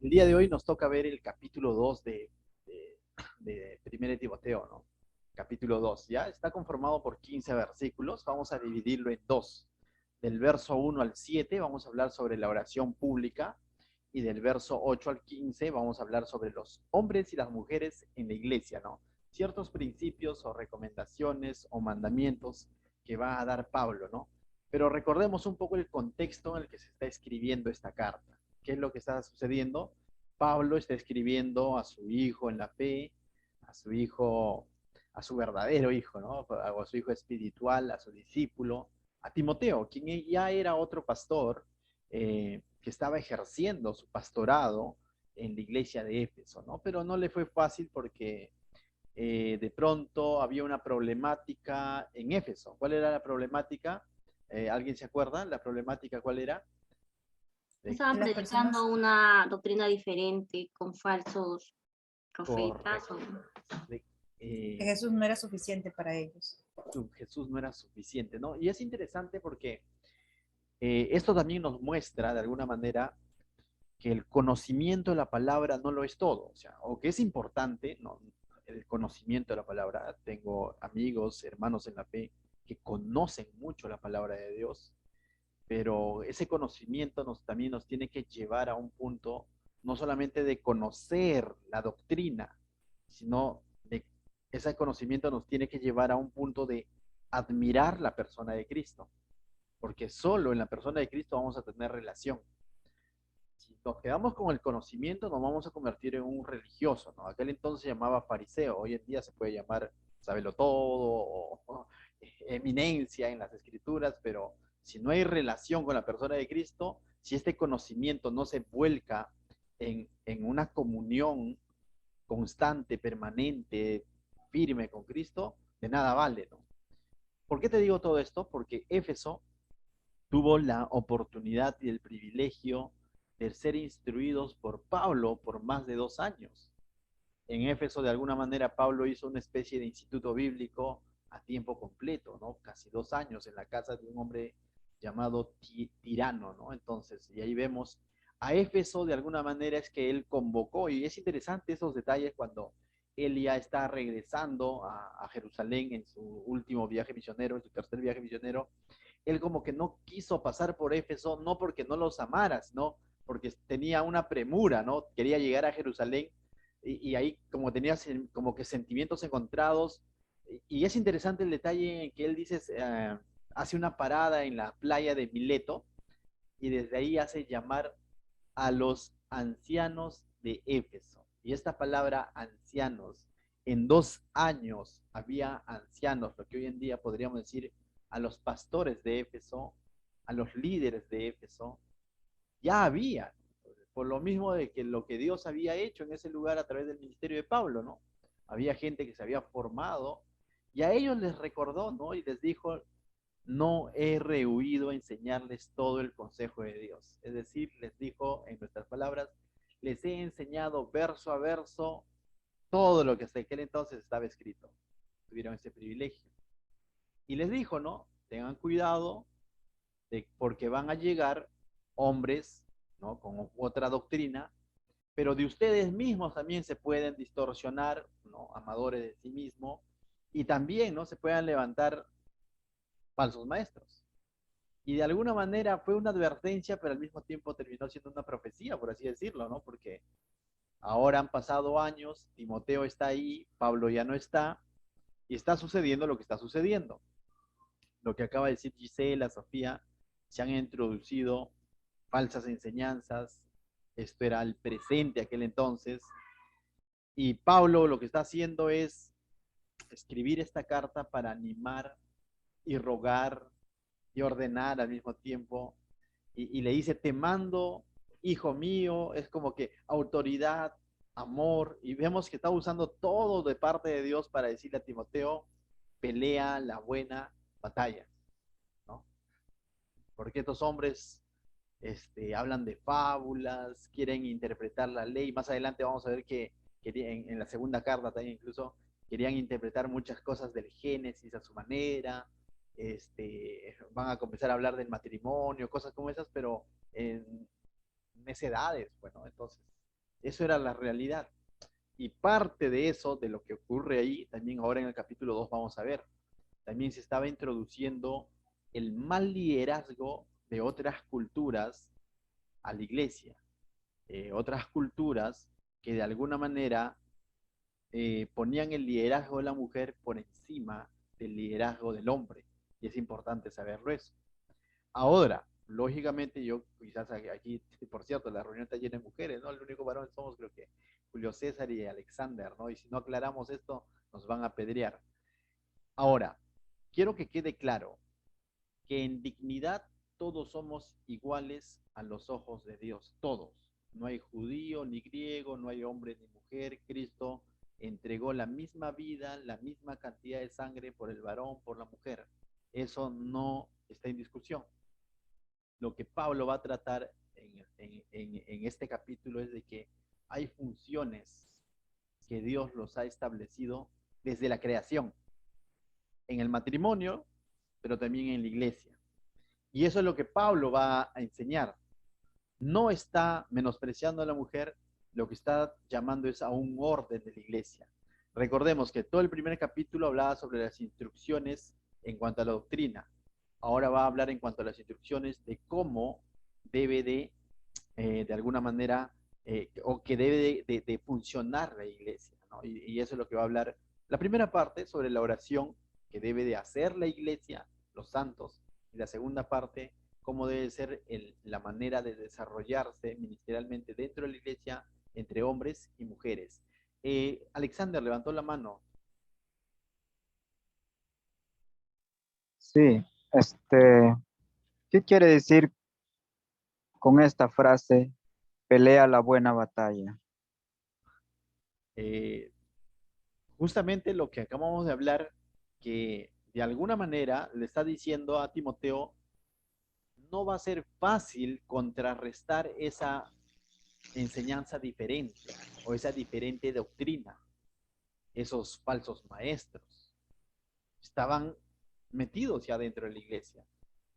El día de hoy nos toca ver el capítulo 2 de 1 Timoteo, ¿no? Capítulo 2. Ya está conformado por 15 versículos. Vamos a dividirlo en dos. Del verso 1 al 7 vamos a hablar sobre la oración pública y del verso 8 al 15 vamos a hablar sobre los hombres y las mujeres en la iglesia, ¿no? Ciertos principios o recomendaciones o mandamientos que va a dar Pablo, ¿no? Pero recordemos un poco el contexto en el que se está escribiendo esta carta. ¿Qué es lo que está sucediendo? Pablo está escribiendo a su hijo en la fe, a su hijo, a su verdadero hijo, ¿no? A su hijo espiritual, a su discípulo, a Timoteo, quien ya era otro pastor que estaba ejerciendo su pastorado en la iglesia de Éfeso, ¿no? Pero no le fue fácil porque de pronto había una problemática en Éfeso. ¿Cuál era la problemática? ¿Alguien se acuerda? ¿La problemática cuál era? De, Estaban Las predicando personas, una doctrina diferente con falsos profetas. correcto. De, que eh, Jesús no era suficiente para ellos. Jesús no era suficiente, ¿no? Y es interesante porque esto también nos muestra de alguna manera que el conocimiento de la palabra no lo es todo, o sea, o que es importante, no, el conocimiento de la palabra. Tengo amigos, hermanos en la fe que conocen mucho la palabra de Dios, pero ese conocimiento también nos tiene que llevar a un punto no solamente de conocer la doctrina, sino de ese conocimiento nos tiene que llevar a un punto de admirar la persona de Cristo, porque solo en la persona de Cristo vamos a tener relación. Si nos quedamos con el conocimiento, nos vamos a convertir en un religioso, ¿no? Aquel entonces se llamaba fariseo, hoy en día se puede llamar sábelo todo o eminencia en las escrituras, pero si no hay relación con la persona de Cristo, si este conocimiento no se vuelca en una comunión constante, permanente, firme con Cristo, de nada vale, ¿no? ¿Por qué te digo todo esto? Porque Éfeso tuvo la oportunidad y el privilegio de ser instruidos por Pablo por más de 2 años. En Éfeso, de alguna manera, Pablo hizo una especie de instituto bíblico a tiempo completo, ¿no? Casi 2 años en la casa de un hombre llamado Tirano, ¿no? Entonces, y ahí vemos a Éfeso, de alguna manera es que él convocó, y es interesante esos detalles cuando él ya está regresando a Jerusalén en su último viaje misionero, en su tercer viaje misionero. Él como que no quiso pasar por Éfeso, no porque no los amara, sino porque tenía una premura, ¿no? Quería llegar a Jerusalén y ahí como tenía como que sentimientos encontrados. Y es interesante el detalle en que él dice, hace una parada en la playa de Mileto y desde ahí hace llamar a los ancianos de Éfeso. Y esta palabra ancianos, en 2 años había ancianos, lo que hoy en día podríamos decir a los pastores de Éfeso, a los líderes de Éfeso, ya había, por lo mismo de que lo que Dios había hecho en ese lugar a través del ministerio de Pablo, ¿no? Había gente que se había formado y a ellos les recordó, ¿no? Y les dijo, no he rehuido a enseñarles todo el consejo de Dios. Es decir, les dijo en nuestras palabras, les he enseñado verso a verso todo lo que hasta aquel entonces estaba escrito. Tuvieron ese privilegio. Y les dijo, ¿no? Tengan cuidado porque van a llegar hombres, ¿no? Con otra doctrina, pero de ustedes mismos también se pueden distorsionar, ¿no? Amadores de sí mismo, y también, ¿no? Se puedan levantar falsos maestros. Y de alguna manera fue una advertencia, pero al mismo tiempo terminó siendo una profecía, por así decirlo, ¿no? Porque ahora han pasado años, Timoteo está ahí, Pablo ya no está, y está sucediendo lo que está sucediendo. Lo que acaba de decir Gisela, Sofía, se han introducido falsas enseñanzas, esto era el presente aquel entonces, y Pablo lo que está haciendo es escribir esta carta para animar y rogar y ordenar al mismo tiempo. Y le dice, te mando, hijo mío, es como que autoridad, amor, y vemos que está usando todo de parte de Dios para decirle a Timoteo, pelea la buena batalla, ¿no? Porque estos hombres hablan de fábulas, quieren interpretar la ley. Más adelante vamos a ver que en la segunda carta también incluso querían interpretar muchas cosas del Génesis a su manera. Van a comenzar a hablar del matrimonio, cosas como esas, pero en necedades, bueno, entonces. Eso era la realidad. Y parte de eso, de lo que ocurre ahí, también ahora en el capítulo 2 vamos a ver. También se estaba introduciendo el mal liderazgo de otras culturas a la iglesia. Otras culturas que de alguna manera ponían el liderazgo de la mujer por encima del liderazgo del hombre. Y es importante saberlo eso. Ahora, lógicamente yo quizás aquí, por cierto, la reunión está llena de mujeres, ¿no? El único varón somos creo que Julio César y Alexander, ¿no? Y si no aclaramos esto, nos van a apedrear. Ahora, quiero que quede claro que en dignidad todos somos iguales a los ojos de Dios, todos. No hay judío ni griego, no hay hombre ni mujer. Cristo entregó la misma vida, la misma cantidad de sangre por el varón, por la mujer. Eso no está en discusión. Lo que Pablo va a tratar en este capítulo es de que hay funciones que Dios los ha establecido desde la creación, en el matrimonio, pero también en la iglesia. Y eso es lo que Pablo va a enseñar. No está menospreciando a la mujer, lo que está llamando es a un orden de la iglesia. Recordemos que todo el primer capítulo hablaba sobre las instrucciones en cuanto a la doctrina. Ahora va a hablar en cuanto a las instrucciones de cómo debe de alguna manera, o que debe de funcionar la iglesia, ¿no? Y eso es lo que va a hablar la primera parte sobre la oración que debe de hacer la iglesia, los santos, y la segunda parte, cómo debe ser la manera de desarrollarse ministerialmente dentro de la iglesia entre hombres y mujeres. Alexander levantó la mano. Sí, ¿qué quiere decir con esta frase? Pelea la buena batalla. Eh, Justamente lo que acabamos de hablar, que de alguna manera le está diciendo a Timoteo, no va a ser fácil contrarrestar esa enseñanza diferente o esa diferente doctrina. Esos falsos maestros estaban metidos ya dentro de la iglesia.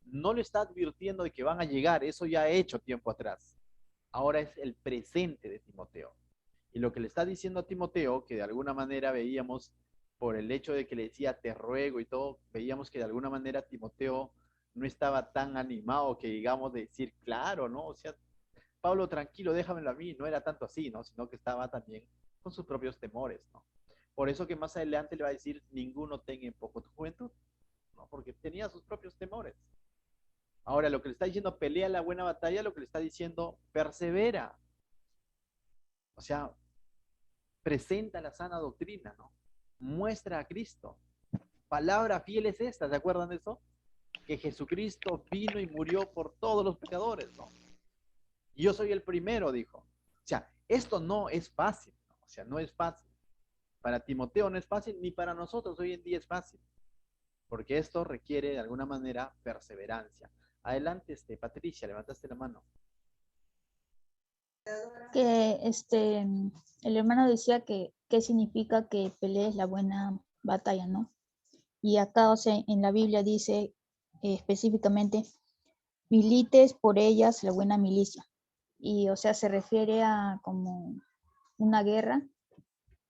No le está advirtiendo de que van a llegar, eso ya ha hecho tiempo atrás. Ahora es el presente de Timoteo. Y lo que le está diciendo a Timoteo, que de alguna manera veíamos por el hecho de que le decía te ruego y todo, veíamos que de alguna manera Timoteo no estaba tan animado que digamos de decir claro, ¿no? O sea, Pablo, tranquilo, déjamelo a mí, no era tanto así, ¿no? Sino que estaba también con sus propios temores, ¿no? Por eso que más adelante le va a decir, ninguno tenga en poco tu juventud, ¿no? Porque tenía sus propios temores. Ahora, lo que le está diciendo, pelea la buena batalla, lo que le está diciendo, persevera. O sea, presenta la sana doctrina, ¿no? Muestra a Cristo. Palabra fiel es esta, ¿se acuerdan de eso? Que Jesucristo vino y murió por todos los pecadores, ¿no? Y yo soy el primero, dijo. O sea, esto no es fácil, ¿no? O sea, no es fácil. Para Timoteo no es fácil, ni para nosotros hoy en día es fácil, porque esto requiere de alguna manera perseverancia. Adelante, Patricia, levantaste la mano. Que el hermano decía que qué significa que pelees la buena batalla, ¿no? Y acá, o sea, en la Biblia dice específicamente, milites por ellas la buena milicia. Y, o sea, se refiere a como una guerra,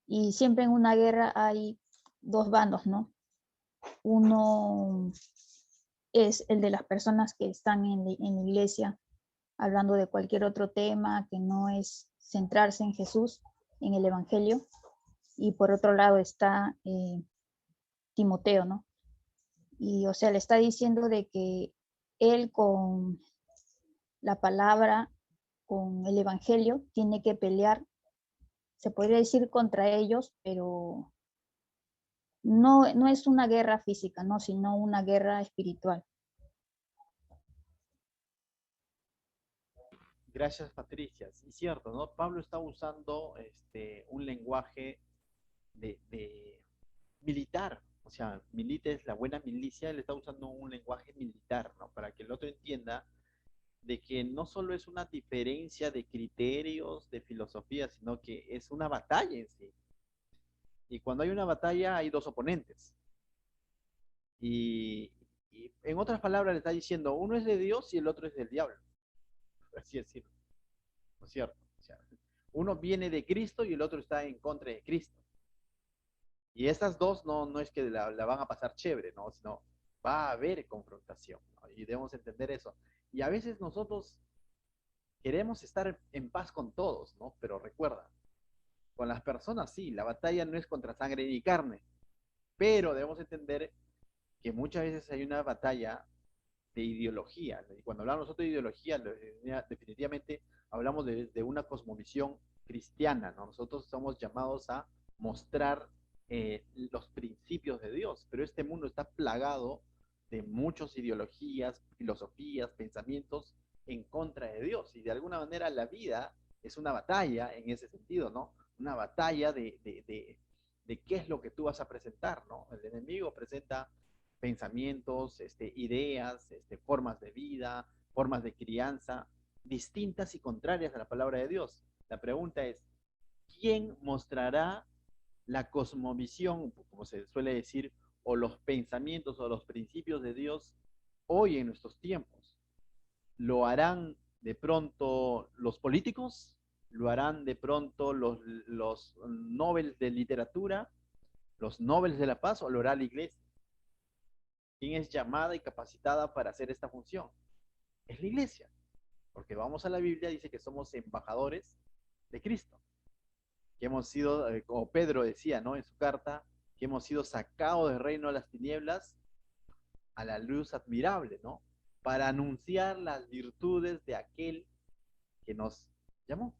y siempre en una guerra hay dos bandos, ¿no? Uno es el de las personas que están en la iglesia hablando de cualquier otro tema que no es centrarse en Jesús, en el Evangelio. Y por otro lado está Timoteo, ¿no? Y, o sea, le está diciendo de que él con la palabra, con el Evangelio, tiene que pelear, se podría decir contra ellos, pero no es una guerra física, ¿no? Sino una guerra espiritual. Gracias, Patricia. Sí, cierto, ¿no? Pablo está usando un lenguaje de militar, o sea, milita es la buena milicia, él está usando un lenguaje militar, ¿no? Para que el otro entienda de que no solo es una diferencia de criterios, de filosofía, sino que es una batalla en sí. Y cuando hay una batalla hay dos oponentes. Y en otras palabras le está diciendo, uno es de Dios y el otro es del diablo. Así decirlo, ¿no es cierto? O sea, Uno viene de Cristo y el otro está en contra de Cristo. Y estas dos no es que la van a pasar chévere, ¿no? Sino va a haber confrontación, ¿no? Y debemos entender eso. Y a veces nosotros queremos estar en paz con todos, ¿no? Pero recuerda, con las personas sí, la batalla no es contra sangre ni carne, pero debemos entender que muchas veces hay una batalla de ideología. Y cuando hablamos nosotros de ideología, definitivamente hablamos de una cosmovisión cristiana, ¿no? Nosotros estamos llamados a mostrar los principios de Dios, pero este mundo está plagado de muchas ideologías, filosofías, pensamientos en contra de Dios. Y de alguna manera la vida es una batalla en ese sentido, ¿no? Una batalla de qué es lo que tú vas a presentar, ¿no? El enemigo presenta pensamientos, ideas, formas de vida, formas de crianza, distintas y contrarias a la palabra de Dios. La pregunta es, ¿quién mostrará la cosmovisión, como se suele decir, o los pensamientos o los principios de Dios hoy en nuestros tiempos? ¿Lo harán de pronto los políticos? ¿Lo harán de pronto los Nobel de literatura? ¿Los Nobel de la paz? ¿O lo hará la iglesia? ¿Quién es llamada y capacitada para hacer esta función? Es la iglesia, porque vamos a la Biblia, dice que somos embajadores de Cristo, que hemos sido, como Pedro decía, ¿no? En su carta, que hemos sido sacados del reino de las tinieblas a la luz admirable, ¿no? Para anunciar las virtudes de aquel que nos llamó,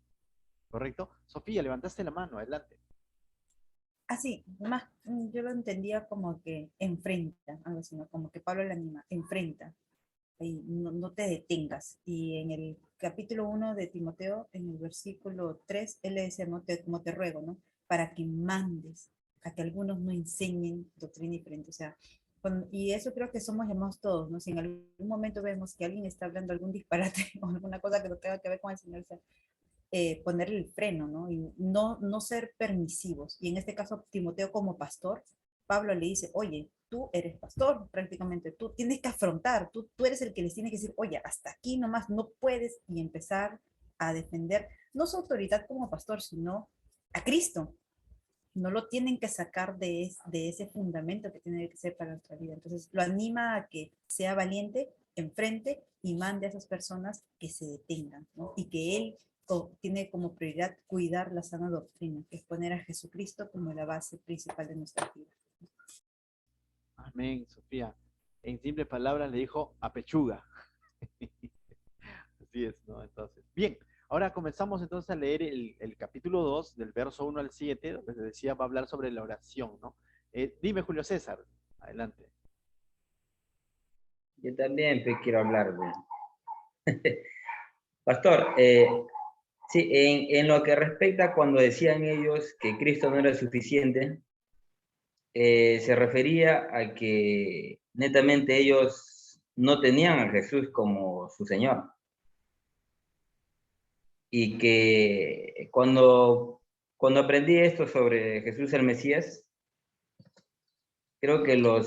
¿correcto? Sofía, levantaste la mano, adelante. Así, más, yo lo entendía como que enfrenta, algo así, ¿no? Como que Pablo le anima, enfrenta, y no te detengas. Y en el capítulo 1 de Timoteo, en el versículo 3, él le dice, como te ruego, ¿no? Para que mandes a que algunos no enseñen doctrina diferente. O sea, y eso creo que somos llamados todos, ¿no? Si en algún momento vemos que alguien está hablando algún disparate o alguna cosa que no tenga que ver con el Señor, o sea, ponerle el freno, ¿no? Y no ser permisivos. Y en este caso, Timoteo como pastor, Pablo le dice, oye, tú eres pastor prácticamente, tú tienes que afrontar, tú eres el que les tiene que decir, oye, hasta aquí nomás no puedes, y empezar a defender no su autoridad como pastor, sino a Cristo. No lo tienen que sacar de ese fundamento que tiene que ser para nuestra vida. Entonces, lo anima a que sea valiente, enfrente y mande a esas personas que se detengan, ¿no? Y que él tiene como prioridad cuidar la sana doctrina, que es poner a Jesucristo como la base principal de nuestra vida. Amén, Sofía. En simples palabras le dijo a pechuga. Así es, ¿no? Entonces, bien, ahora comenzamos entonces a leer el capítulo 2 del verso 1 al 7, donde se decía, va a hablar sobre la oración, ¿no? Dime, Julio César, adelante. Yo también pues, quiero hablar de... Pastor, sí, en lo que respecta cuando decían ellos que Cristo no era suficiente, se refería a que netamente ellos no tenían a Jesús como su Señor. Y que cuando aprendí esto sobre Jesús el Mesías, creo que ¿no?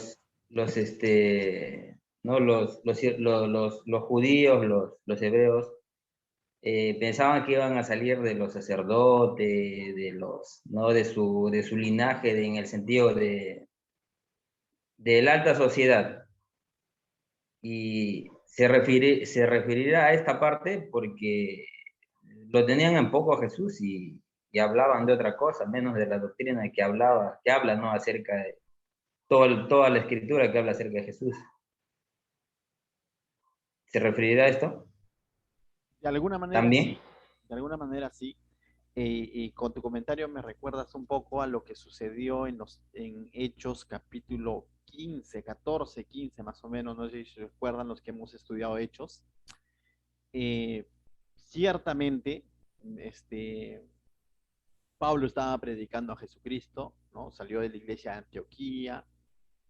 los judíos, los hebreos, pensaban que iban a salir de los sacerdotes, ¿no? de su linaje, en el sentido de la alta sociedad. Y se referirá a esta parte porque lo tenían en poco a Jesús y hablaban de otra cosa, menos de la doctrina que habla, ¿no? Acerca de toda la escritura que habla acerca de Jesús. ¿Se referirá a esto? De alguna manera También. sí, de alguna manera sí. Y con tu comentario me recuerdas un poco a lo que sucedió en Hechos capítulo 15, 14, 15 más o menos, no sé si recuerdan los que hemos estudiado Hechos. Ciertamente, este, Pablo estaba predicando a Jesucristo, ¿no? Salió de la iglesia de Antioquía,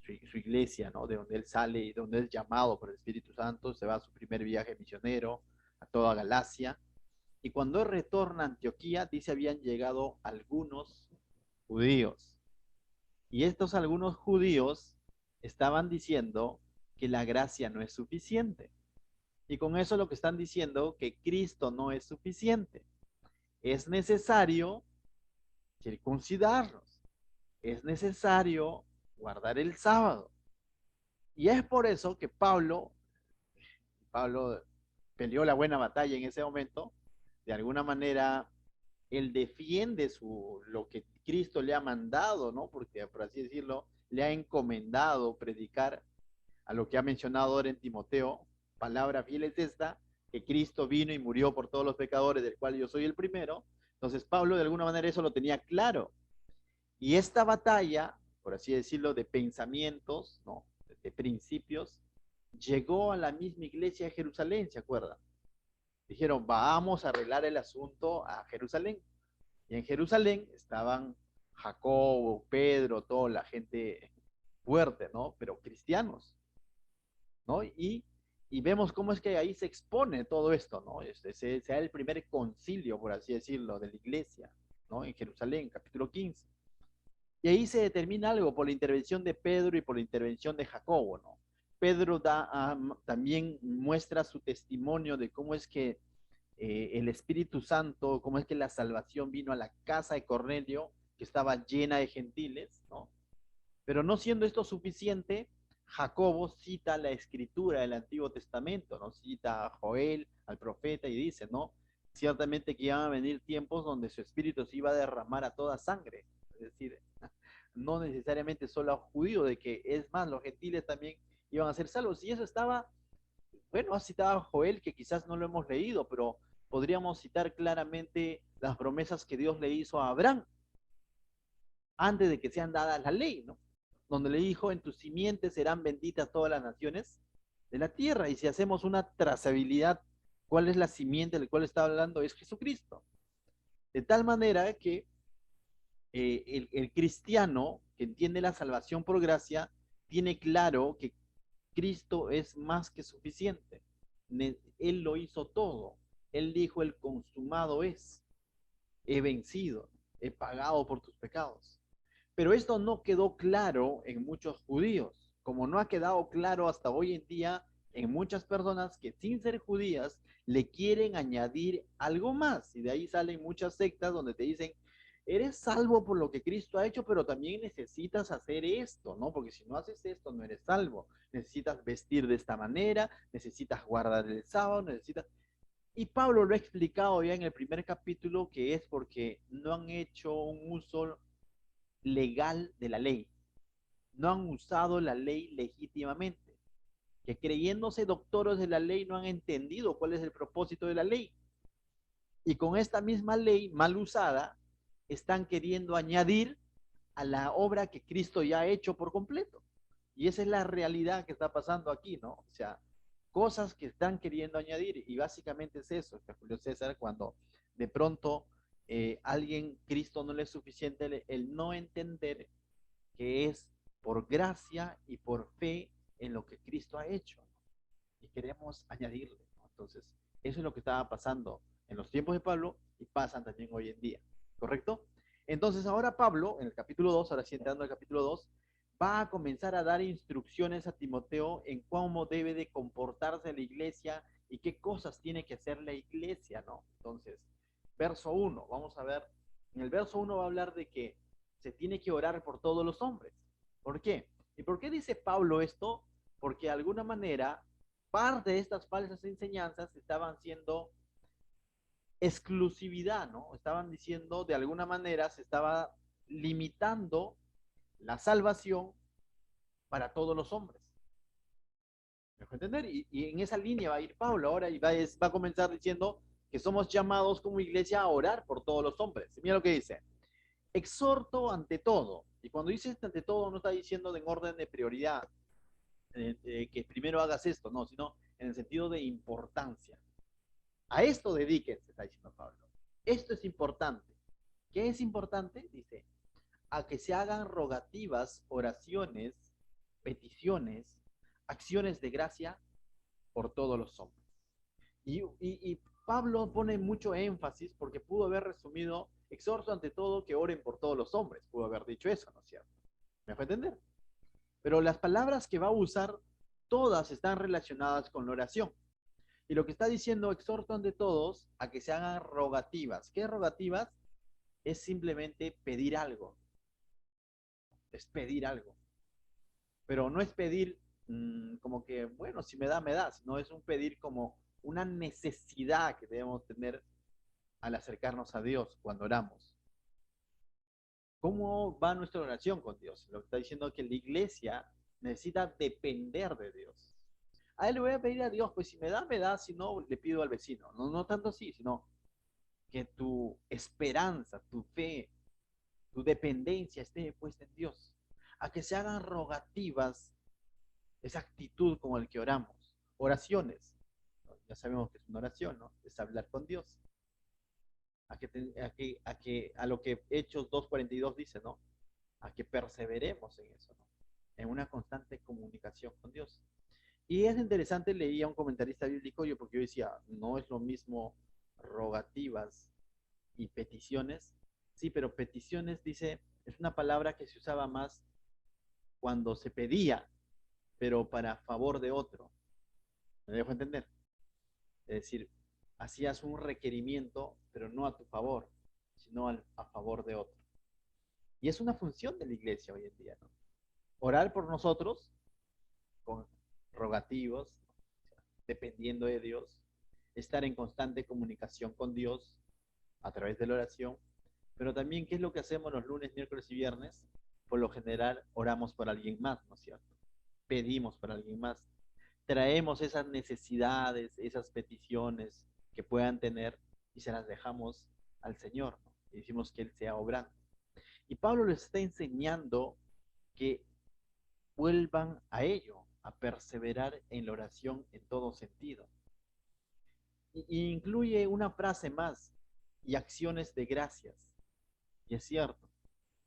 su iglesia, ¿no? De donde él sale y donde es llamado por el Espíritu Santo, se va a su primer viaje misionero a toda Galacia. Y cuando él retorna a Antioquía, dice, habían llegado algunos judíos. Y estos algunos judíos estaban diciendo que la gracia no es suficiente. Y con eso lo que están diciendo, que Cristo no es suficiente. es necesario circuncidarnos, es necesario guardar el sábado. Y es por eso que Pablo peleó la buena batalla en ese momento. De alguna manera, él defiende lo que Cristo le ha mandado, ¿no? Porque, por así decirlo, le ha encomendado predicar a lo que ha mencionado ahora en Timoteo. Palabra fiel es esta, que Cristo vino y murió por todos los pecadores, del cual yo soy el primero. Entonces, Pablo de alguna manera eso lo tenía claro. Y esta batalla, por así decirlo, de pensamientos, ¿no? De principios, llegó a la misma iglesia de Jerusalén, ¿se acuerdan? Dijeron, vamos a arreglar el asunto a Jerusalén. Y en Jerusalén estaban Jacobo, Pedro, toda la gente fuerte, ¿no? Pero cristianos, ¿no? Y vemos cómo es que ahí se expone todo esto, ¿no? Se da el primer concilio, por así decirlo, de la iglesia, ¿no? En Jerusalén, capítulo 15. Y ahí se determina algo por la intervención de Pedro y por la intervención de Jacobo, ¿no? Pedro también muestra su testimonio de cómo es que el Espíritu Santo, cómo es que la salvación vino a la casa de Cornelio, que estaba llena de gentiles, ¿no? Pero no siendo esto suficiente, Jacobo cita la escritura del Antiguo Testamento, ¿no? Cita a Joel, al profeta, y dice, ¿no? Ciertamente que iban a venir tiempos donde su espíritu se iba a derramar a toda sangre. Es decir, no necesariamente solo a judíos, de que es más, los gentiles también iban a ser salvos. Y eso estaba, bueno, ha citado a Joel, que quizás no lo hemos leído, pero podríamos citar claramente las promesas que Dios le hizo a Abraham antes de que sean dadas la ley, ¿no? Donde le dijo, en tus simientes serán benditas todas las naciones de la tierra. Y si hacemos una trazabilidad, ¿cuál es la simiente del cual está hablando? Es Jesucristo. De tal manera que el cristiano que entiende la salvación por gracia tiene claro que Cristo es más que suficiente. Él lo hizo todo. Él dijo, el consumado es. He vencido, he pagado por tus pecados. Pero esto no quedó claro en muchos judíos, como no ha quedado claro hasta hoy en día en muchas personas que sin ser judías le quieren añadir algo más. Y de ahí salen muchas sectas donde te dicen, eres salvo por lo que Cristo ha hecho, pero también necesitas hacer esto, ¿no? Porque si no haces esto, no eres salvo. Necesitas vestir de esta manera, necesitas guardar el sábado, necesitas... Y Pablo lo ha explicado ya en el primer capítulo, que es porque no han hecho un uso legal de la ley. No han usado la ley legítimamente. Que creyéndose doctores de la ley no han entendido cuál es el propósito de la ley. Y con esta misma ley mal usada, están queriendo añadir a la obra que Cristo ya ha hecho por completo. Y esa es la realidad que está pasando aquí, ¿no? O sea, cosas que están queriendo añadir. Y básicamente es eso, Julio César, cuando de pronto alguien, Cristo no le es suficiente, el no entender que es por gracia y por fe en lo que Cristo ha hecho. Y queremos añadirle, ¿no? Entonces, eso es lo que estaba pasando en los tiempos de Pablo y pasan también hoy en día, ¿correcto? Entonces, ahora Pablo, en el capítulo 2, ahora sí entrando al capítulo 2, va a comenzar a dar instrucciones a Timoteo en cómo debe de comportarse la iglesia y qué cosas tiene que hacer la iglesia, ¿no? Entonces, verso 1, vamos a ver, en el verso 1 va a hablar de que se tiene que orar por todos los hombres. ¿Por qué? ¿Y por qué dice Pablo esto? Porque de alguna manera parte de estas falsas enseñanzas estaban siendo exclusividad, ¿no? Estaban diciendo, de alguna manera, se estaba limitando la salvación para todos los hombres. ¿Me dejo entender? Y en esa línea va a ir Pablo ahora y va a comenzar diciendo que somos llamados como iglesia a orar por todos los hombres. Y mira lo que dice. Exhorto ante todo. Y cuando dice ante todo, no está diciendo en orden de prioridad, que primero hagas esto, no, sino en el sentido de importancia. A esto dedíquense, está diciendo Pablo. Esto es importante. ¿Qué es importante? Dice, a que se hagan rogativas, oraciones, peticiones, acciones de gracia por todos los hombres. Y Pablo pone mucho énfasis porque pudo haber resumido, exhorto ante todo que oren por todos los hombres. Pudo haber dicho eso, ¿no es cierto? ¿Me fue a entender? Pero las palabras que va a usar, todas están relacionadas con la oración. Y lo que está diciendo, exhorto ante todos a que se hagan rogativas. ¿Qué rogativas? Es simplemente pedir algo. Es pedir algo. Pero no es pedir como que, bueno, si me da, me da, sino es un pedir como una necesidad que debemos tener al acercarnos a Dios cuando oramos. ¿Cómo va nuestra oración con Dios? Lo que está diciendo es que la iglesia necesita depender de Dios. A él le voy a pedir a Dios, pues si me da, si no, le pido al vecino. No, no tanto así, sino que tu esperanza, tu fe, tu dependencia esté puesta en Dios. A que se hagan rogativas, esa actitud como el que oramos. Oraciones. Ya sabemos que es una oración, ¿no? Es hablar con Dios. A lo que Hechos 2:42 dice, ¿no? A que perseveremos en eso, ¿no? En una constante comunicación con Dios. Y es interesante, leía un comentarista bíblico, porque yo decía, no es lo mismo rogativas y peticiones. Sí, pero peticiones, dice, es una palabra que se usaba más cuando se pedía, pero para favor de otro. ¿Me dejo entender? Es decir, hacías un requerimiento, pero no a tu favor, sino a favor de otro. Y es una función de la iglesia hoy en día, ¿no? Orar por nosotros con rogativos, dependiendo de Dios, estar en constante comunicación con Dios a través de la oración, pero también, ¿qué es lo que hacemos los lunes, miércoles y viernes? Por lo general, oramos por alguien más, ¿no es cierto? Pedimos por alguien más. Traemos esas necesidades, esas peticiones que puedan tener y se las dejamos al Señor, ¿no? Y decimos que Él sea obrando. Y Pablo les está enseñando que vuelvan a ello, a perseverar en la oración en todo sentido. Y incluye una frase más, y acciones de gracias. Y es cierto,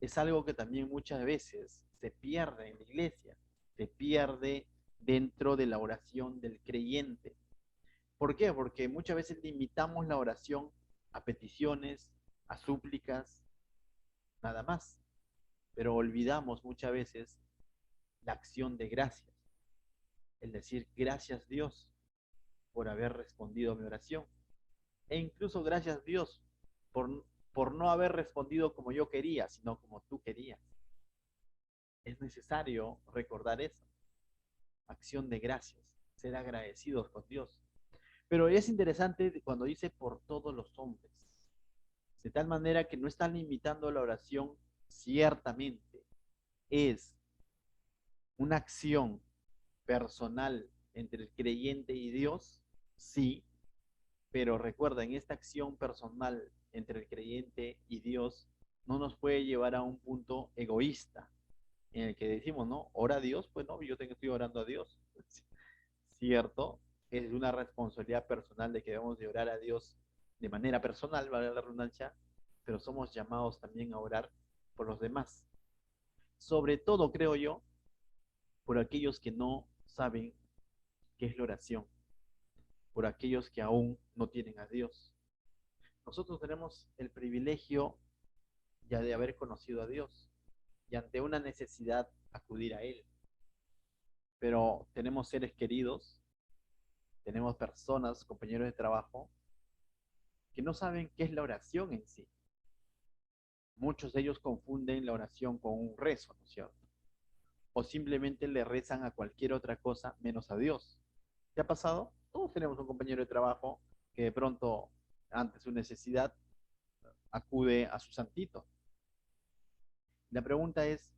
es algo que también muchas veces se pierde en la iglesia, se pierde dentro de la oración del creyente. ¿Por qué? Porque muchas veces limitamos la oración a peticiones, a súplicas, nada más. Pero olvidamos muchas veces la acción de gracias. El decir, gracias Dios por haber respondido a mi oración. E incluso gracias Dios por no haber respondido como yo quería, sino como tú querías. Es necesario recordar eso. Acción de gracias, ser agradecidos con Dios. Pero es interesante cuando dice por todos los hombres. De tal manera que no están limitando la oración, ciertamente. Es una acción personal entre el creyente y Dios, sí, pero recuerda, en esta acción personal entre el creyente y Dios, no nos puede llevar a un punto egoísta, en el que decimos, no, ora a Dios, pues no, yo estoy orando a Dios, ¿cierto? Es una responsabilidad personal de que debemos de orar a Dios de manera personal, vale la redundancia, pero somos llamados también a orar por los demás. Sobre todo, creo yo, por aquellos que no saben qué es la oración, por aquellos que aún no tienen a Dios. Nosotros tenemos el privilegio ya de haber conocido a Dios y ante una necesidad acudir a Él. Pero tenemos seres queridos, tenemos personas, compañeros de trabajo, que no saben qué es la oración en sí. Muchos de ellos confunden la oración con un rezo, ¿no es cierto? O simplemente le rezan a cualquier otra cosa menos a Dios. ¿Qué ha pasado? Todos tenemos un compañero de trabajo que de pronto, ante su necesidad, acude a su santito. La pregunta es,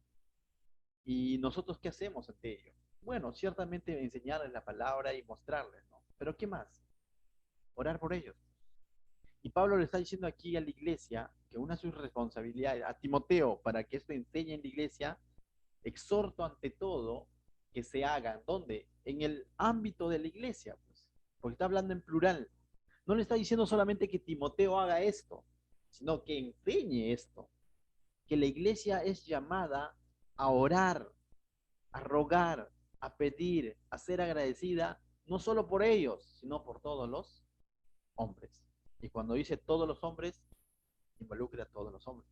¿y nosotros qué hacemos ante ello? Bueno, ciertamente enseñarles la palabra y mostrarles, ¿no? Pero ¿qué más? Orar por ellos. Y Pablo le está diciendo aquí a la iglesia que una de sus responsabilidades, a Timoteo, para que esto enseñe en la iglesia, exhorto ante todo que se hagan, ¿dónde? En el ámbito de la iglesia, pues, porque está hablando en plural. No le está diciendo solamente que Timoteo haga esto, sino que enseñe esto, que la iglesia es llamada a orar, a rogar, a pedir, a ser agradecida, no solo por ellos, sino por todos los hombres. Y cuando dice todos los hombres, involucra a todos los hombres,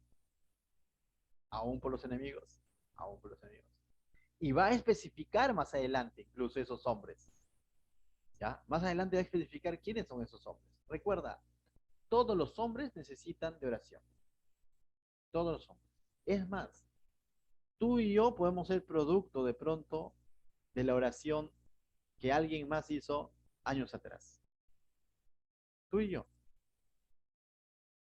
aún por los enemigos, aún por los enemigos. Y va a especificar más adelante incluso esos hombres. ¿Ya? Más adelante va a especificar quiénes son esos hombres. Recuerda, todos los hombres necesitan de oración. Todos los hombres. Es más, tú y yo podemos ser producto de pronto de la oración que alguien más hizo años atrás. Tú y yo.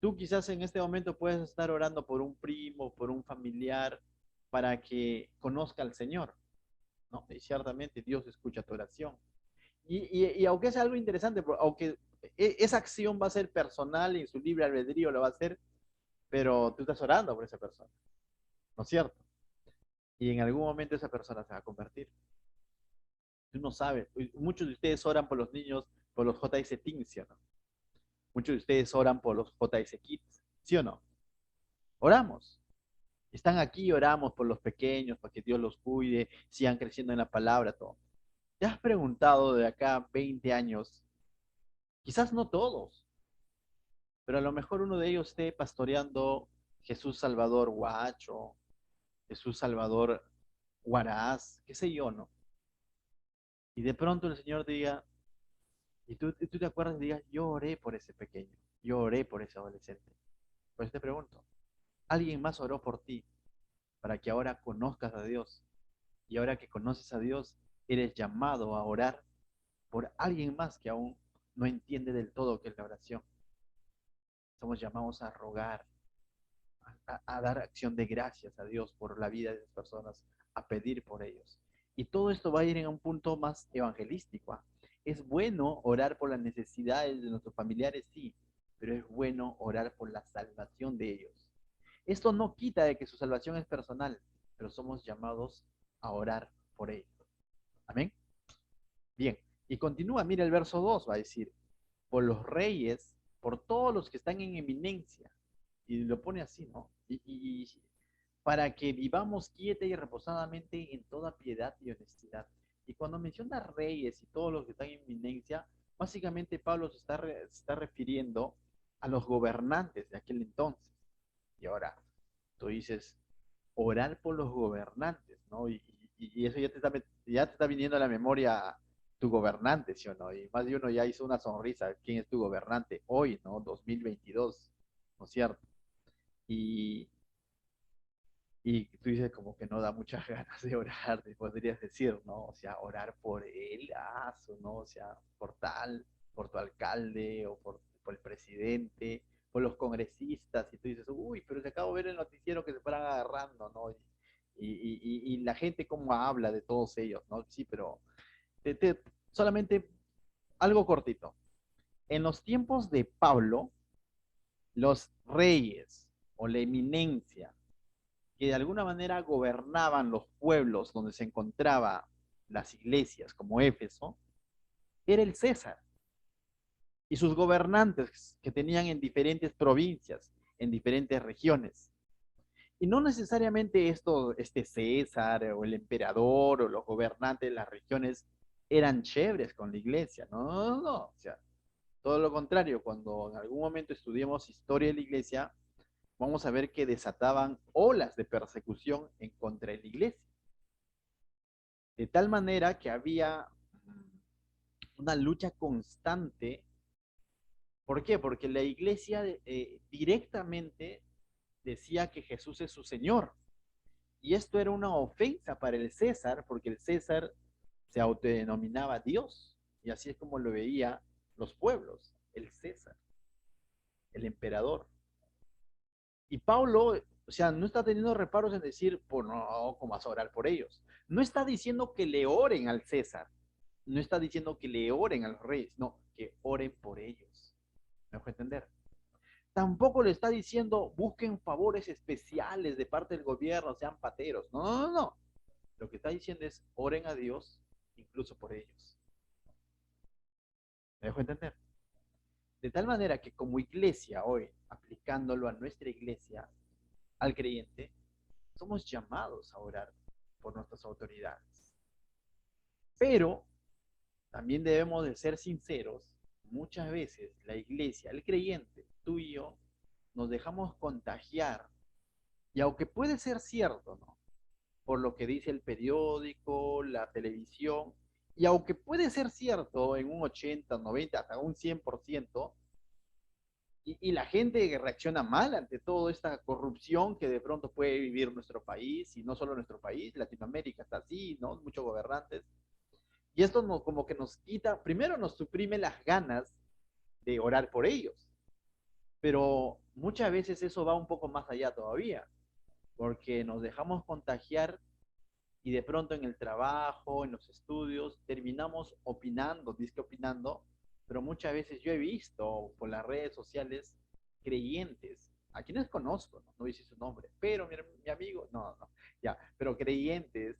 Tú quizás en este momento puedes estar orando por un primo, por un familiar, para que conozca al Señor, ¿no? Y ciertamente Dios escucha tu oración. Y aunque es algo interesante, aunque esa acción va a ser personal y en su libre albedrío lo va a hacer, pero tú estás orando por esa persona, ¿no es cierto? Y en algún momento esa persona se va a convertir. Tú no sabes. Muchos de ustedes oran por los niños, por los JS Teens, ¿sí o no? Muchos de ustedes oran por los JS Kids, ¿sí o no? Oramos. Están aquí y oramos por los pequeños, para que Dios los cuide, sigan creciendo en la palabra, todo. ¿Te has preguntado de acá 20 años? Quizás no todos, pero a lo mejor uno de ellos esté pastoreando Jesús Salvador Huacho, Jesús Salvador Huaraz, qué sé yo, ¿no? Y de pronto el Señor diga, y tú te acuerdas y digas, yo oré por ese pequeño, yo oré por ese adolescente. Pues te pregunto, ¿alguien más oró por ti para que ahora conozcas a Dios? Y ahora que conoces a Dios, eres llamado a orar por alguien más que aún no entiende del todo qué es la oración. Somos llamados a rogar, a dar acción de gracias a Dios por la vida de esas personas, a pedir por ellos. Y todo esto va a ir en un punto más evangelístico. ¿Ah? Es bueno orar por las necesidades de nuestros familiares, sí, pero es bueno orar por la salvación de ellos. Esto no quita de que su salvación es personal, pero somos llamados a orar por ellos. Amén. Bien, y continúa, mira el verso 2, va a decir, por los reyes, por todos los que están en eminencia. Y lo pone así, ¿no? Y para que vivamos quieta y reposadamente en toda piedad y honestidad. Y cuando menciona reyes y todos los que están en eminencia, básicamente Pablo se está refiriendo a los gobernantes de aquel entonces. Y ahora, tú dices, orar por los gobernantes, ¿no? Y eso ya te está viniendo a la memoria tu gobernante, ¿sí o no? Y más de uno ya hizo una sonrisa, ¿quién es tu gobernante? Hoy, ¿no? 2022, ¿no es cierto? Y, y tú dices como que no da muchas ganas de orar, te podrías decir, ¿no? O sea, orar por él, ¿no? O sea, por tal, por tu alcalde o por el presidente, por los congresistas, y tú dices, uy, pero se acabo de ver el noticiero que se fueran agarrando, ¿no? Y la gente cómo habla de todos ellos, ¿no? Sí, pero solamente algo cortito. En los tiempos de Pablo, los reyes o la eminencia que de alguna manera gobernaban los pueblos donde se encontraban las iglesias, como Éfeso, era el César y sus gobernantes que tenían en diferentes provincias, en diferentes regiones. Y no necesariamente este César o el emperador o los gobernantes de las regiones eran chéveres con la iglesia, no, no, no, no. O sea, todo lo contrario, cuando en algún momento estudiemos historia de la iglesia, vamos a ver que desataban olas de persecución en contra de la iglesia. De tal manera que había una lucha constante. ¿Por qué? Porque la iglesia directamente decía que Jesús es su Señor. Y esto era una ofensa para el César, porque el César se autodenominaba Dios. Y así es como lo veía los pueblos, el César, el emperador. Y Pablo, o sea, no está teniendo reparos en decir, pues no, ¿cómo vas a orar por ellos? No está diciendo que le oren al César, no está diciendo que le oren a los reyes, no, que oren por ellos. ¿Me dejo entender? Tampoco le está diciendo busquen favores especiales de parte del gobierno, sean pateros. No, no, no, no. Lo que está diciendo es oren a Dios incluso por ellos. ¿Me dejo entender? De tal manera que como iglesia hoy, aplicándolo a nuestra iglesia, al creyente, somos llamados a orar por nuestras autoridades. Pero también debemos de ser sinceros, muchas veces la iglesia, el creyente, tú y yo, nos dejamos contagiar. Y aunque puede ser cierto, ¿no? Por lo que dice el periódico, la televisión, Y aunque puede ser cierto en un 80, 90, hasta un 100%, y la gente reacciona mal ante toda esta corrupción que de pronto puede vivir nuestro país, y no solo nuestro país, Latinoamérica está así, ¿no? Muchos gobernantes. Y esto no, como que nos quita, primero nos suprime las ganas de orar por ellos, pero muchas veces eso va un poco más allá todavía, porque nos dejamos contagiar y de pronto en el trabajo, en los estudios, terminamos opinando, disque opinando, pero muchas veces yo he visto por las redes sociales creyentes, a quienes conozco, no dice su nombre, pero mi amigo, no, ya, pero creyentes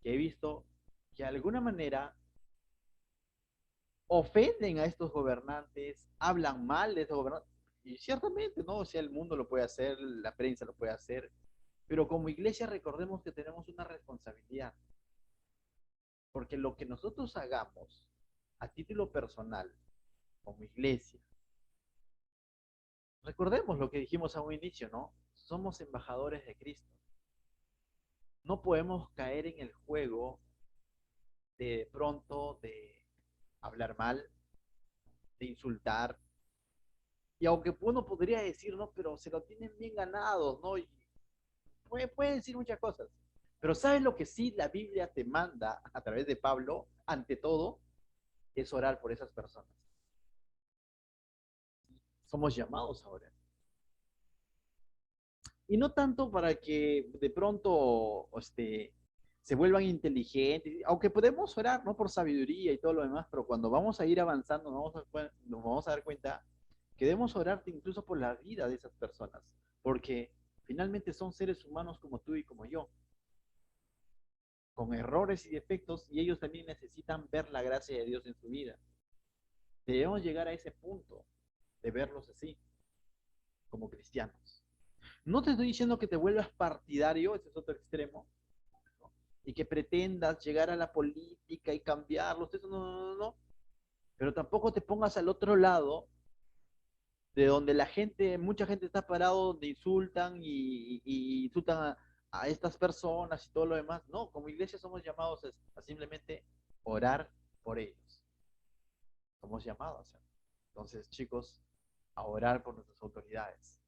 que he visto que de alguna manera ofenden a estos gobernantes, hablan mal de estos gobernantes, y ciertamente, ¿no? O sea, el mundo lo puede hacer, la prensa lo puede hacer, pero como iglesia recordemos que tenemos una responsabilidad, porque lo que nosotros hagamos a título personal, como iglesia, recordemos lo que dijimos a un inicio, ¿no? Somos embajadores de Cristo. No podemos caer en el juego de pronto de hablar mal, de insultar. Y aunque uno podría decir, no, pero se lo tienen bien ganado, ¿no? Y puede decir muchas cosas. Pero ¿sabes lo que sí la Biblia te manda a través de Pablo? Ante todo, es orar por esas personas. Somos llamados a orar. Y no tanto para que de pronto se vuelvan inteligentes, aunque podemos orar, ¿no? Por sabiduría y todo lo demás, pero cuando vamos a ir avanzando nos vamos a dar cuenta que debemos orar incluso por la vida de esas personas, porque finalmente son seres humanos como tú y como yo, con errores y defectos, y ellos también necesitan ver la gracia de Dios en su vida. Debemos llegar a ese punto de verlos así, como cristianos. No te estoy diciendo que te vuelvas partidario, ese es otro extremo, ¿no? Y que pretendas llegar a la política y cambiarlos, eso no. Pero tampoco te pongas al otro lado, de donde mucha gente está parado, donde insultan y insultan a estas personas y todo lo demás. No, como iglesia somos llamados a simplemente orar por ellos. Somos llamados. Entonces, chicos, a orar por nuestras autoridades.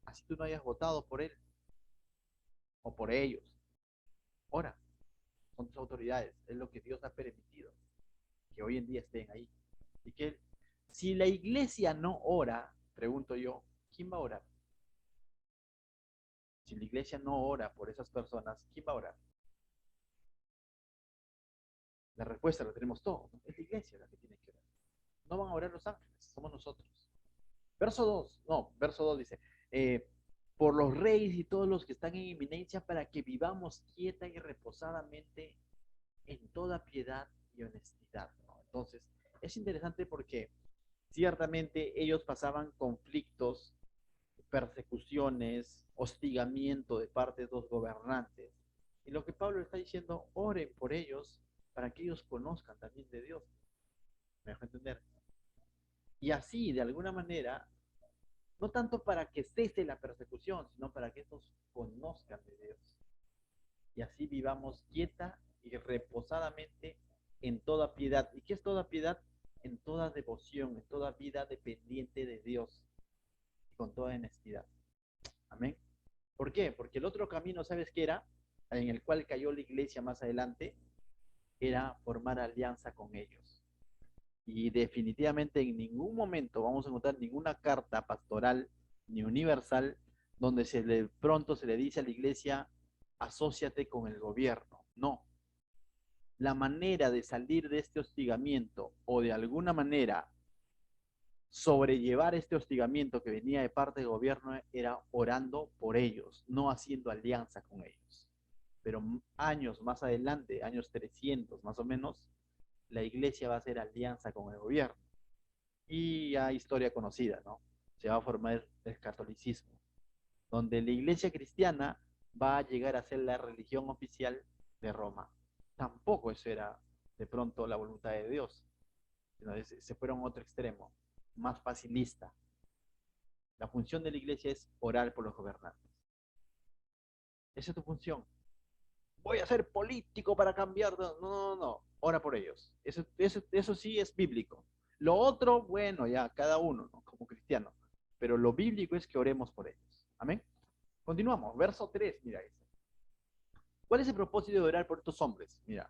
Así tú no hayas votado por él o por ellos. Ora, son tus autoridades. Es lo que Dios ha permitido que hoy en día estén ahí. Y que si la iglesia no ora, pregunto yo, ¿quién va a orar? Si la iglesia no ora por esas personas, ¿quién va a orar? La respuesta la tenemos todos, ¿no? Es la iglesia la que tiene que orar. No van a orar los ángeles, somos nosotros. Verso 2 dice, por los reyes y todos los que están en eminencia para que vivamos quieta y reposadamente en toda piedad y honestidad, ¿no? Entonces, es interesante porque ciertamente ellos pasaban conflictos, persecuciones, hostigamiento de parte de los gobernantes. Y lo que Pablo está diciendo, oren por ellos para que ellos conozcan también de Dios. ¿Me dejo entender? Y así, de alguna manera, no tanto para que cese la persecución, sino para que estos conozcan de Dios. Y así vivamos quieta y reposadamente en toda piedad. ¿Y qué es toda piedad? En toda devoción, en toda vida dependiente de Dios y con toda honestidad. Amén. ¿Por qué? Porque el otro camino, ¿sabes qué era? En el cual cayó la iglesia más adelante, era formar alianza con ellos. Y definitivamente en ningún momento vamos a encontrar ninguna carta pastoral ni universal donde pronto se le dice a la iglesia, asóciate con el gobierno. No. La manera de salir de este hostigamiento o de alguna manera sobrellevar este hostigamiento que venía de parte del gobierno era orando por ellos, no haciendo alianza con ellos. Pero años más adelante, años 300 más o menos, la iglesia va a hacer alianza con el gobierno. Y ya historia conocida, ¿no? Se va a formar el catolicismo, donde la iglesia cristiana va a llegar a ser la religión oficial de Roma. Tampoco eso era de pronto la voluntad de Dios, sino se fueron a otro extremo, más facilista. La función de la iglesia es orar por los gobernantes. Esa es tu función. Voy a ser político para cambiar. No. ora por ellos. Eso sí es bíblico. Lo otro, bueno, ya cada uno, ¿no? Como cristiano. Pero lo bíblico es que oremos por ellos. Amén. Continuamos. Verso 3, mira esto. ¿Cuál es el propósito de orar por estos hombres? Mira.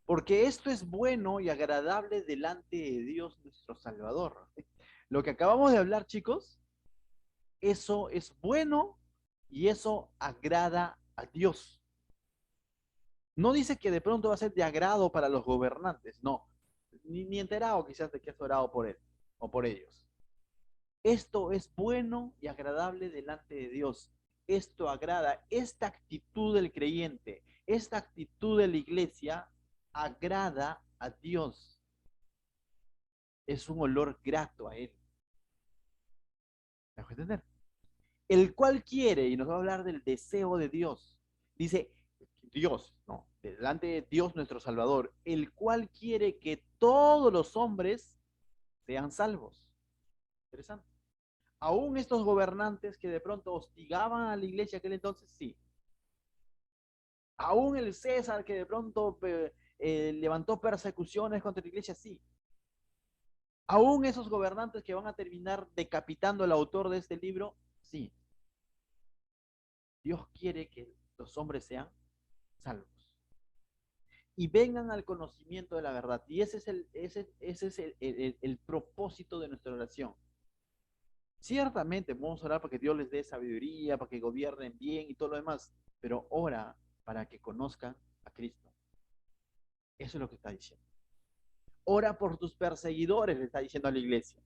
Porque esto es bueno y agradable delante de Dios nuestro Salvador. Lo que acabamos de hablar, chicos, eso es bueno y eso agrada a Dios. No dice que de pronto va a ser de agrado para los gobernantes, no. Ni enterado quizás de que has orado por él o por ellos. Esto es bueno y agradable delante de Dios. Esto agrada, esta actitud del creyente, esta actitud de la iglesia agrada a Dios. Es un olor grato a Él. ¿Me dejo entender? El cual quiere, y nos va a hablar del deseo de Dios. Dice, Dios, no, delante de Dios nuestro Salvador, el cual quiere que todos los hombres sean salvos. Interesante. Aún estos gobernantes que de pronto hostigaban a la iglesia aquel entonces, sí. Aún el César que de pronto levantó persecuciones contra la iglesia, sí. Aún esos gobernantes que van a terminar decapitando al autor de este libro, sí. Dios quiere que los hombres sean salvos y vengan al conocimiento de la verdad. Y ese es el propósito de nuestra oración. Ciertamente vamos a orar para que Dios les dé sabiduría, para que gobiernen bien y todo lo demás, pero ora para que conozcan a Cristo. Eso es lo que está diciendo. Ora por tus perseguidores, le está diciendo a la iglesia.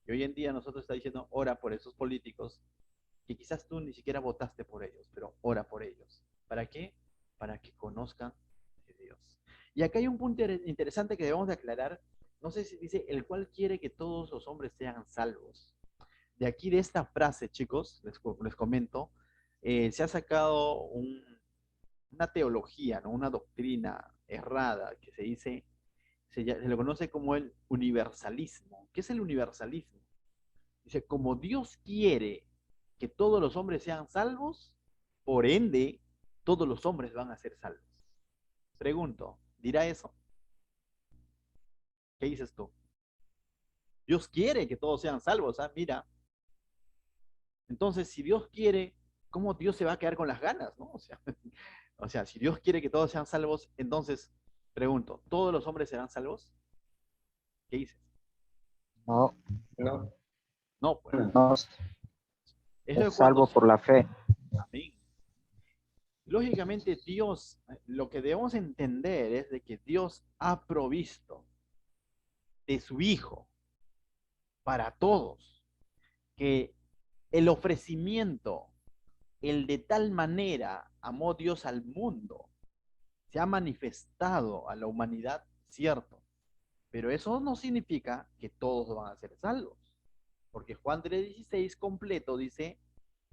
Y hoy en día nosotros está diciendo, ora por esos políticos que quizás tú ni siquiera votaste por ellos, pero ora por ellos. ¿Para qué? Para que conozcan de Dios. Y acá hay un punto interesante que debemos de aclarar. No sé si dice, el cual quiere que todos los hombres sean salvos. De aquí, de esta frase, chicos, les comento, se ha sacado una teología, ¿no? Una doctrina errada que se dice, se le conoce como el universalismo. ¿Qué es el universalismo? Dice, como Dios quiere que todos los hombres sean salvos, por ende, todos los hombres van a ser salvos. Pregunto, ¿dirá eso? ¿Qué dices tú? Dios quiere que todos sean salvos, ¿ah? Mira. Entonces, si Dios quiere, ¿cómo Dios se va a quedar con las ganas, no? O sea, si Dios quiere que todos sean salvos, entonces, pregunto, ¿todos los hombres serán salvos? ¿Qué dices? No, No. No, pues. no Eso es salvo por la fe. Amén. Lógicamente, Dios, lo que debemos entender es de que Dios ha provisto de su Hijo para todos, que el ofrecimiento, el de tal manera amó Dios al mundo, se ha manifestado a la humanidad, cierto, pero eso no significa que todos van a ser salvos, porque Juan 3:16 completo dice,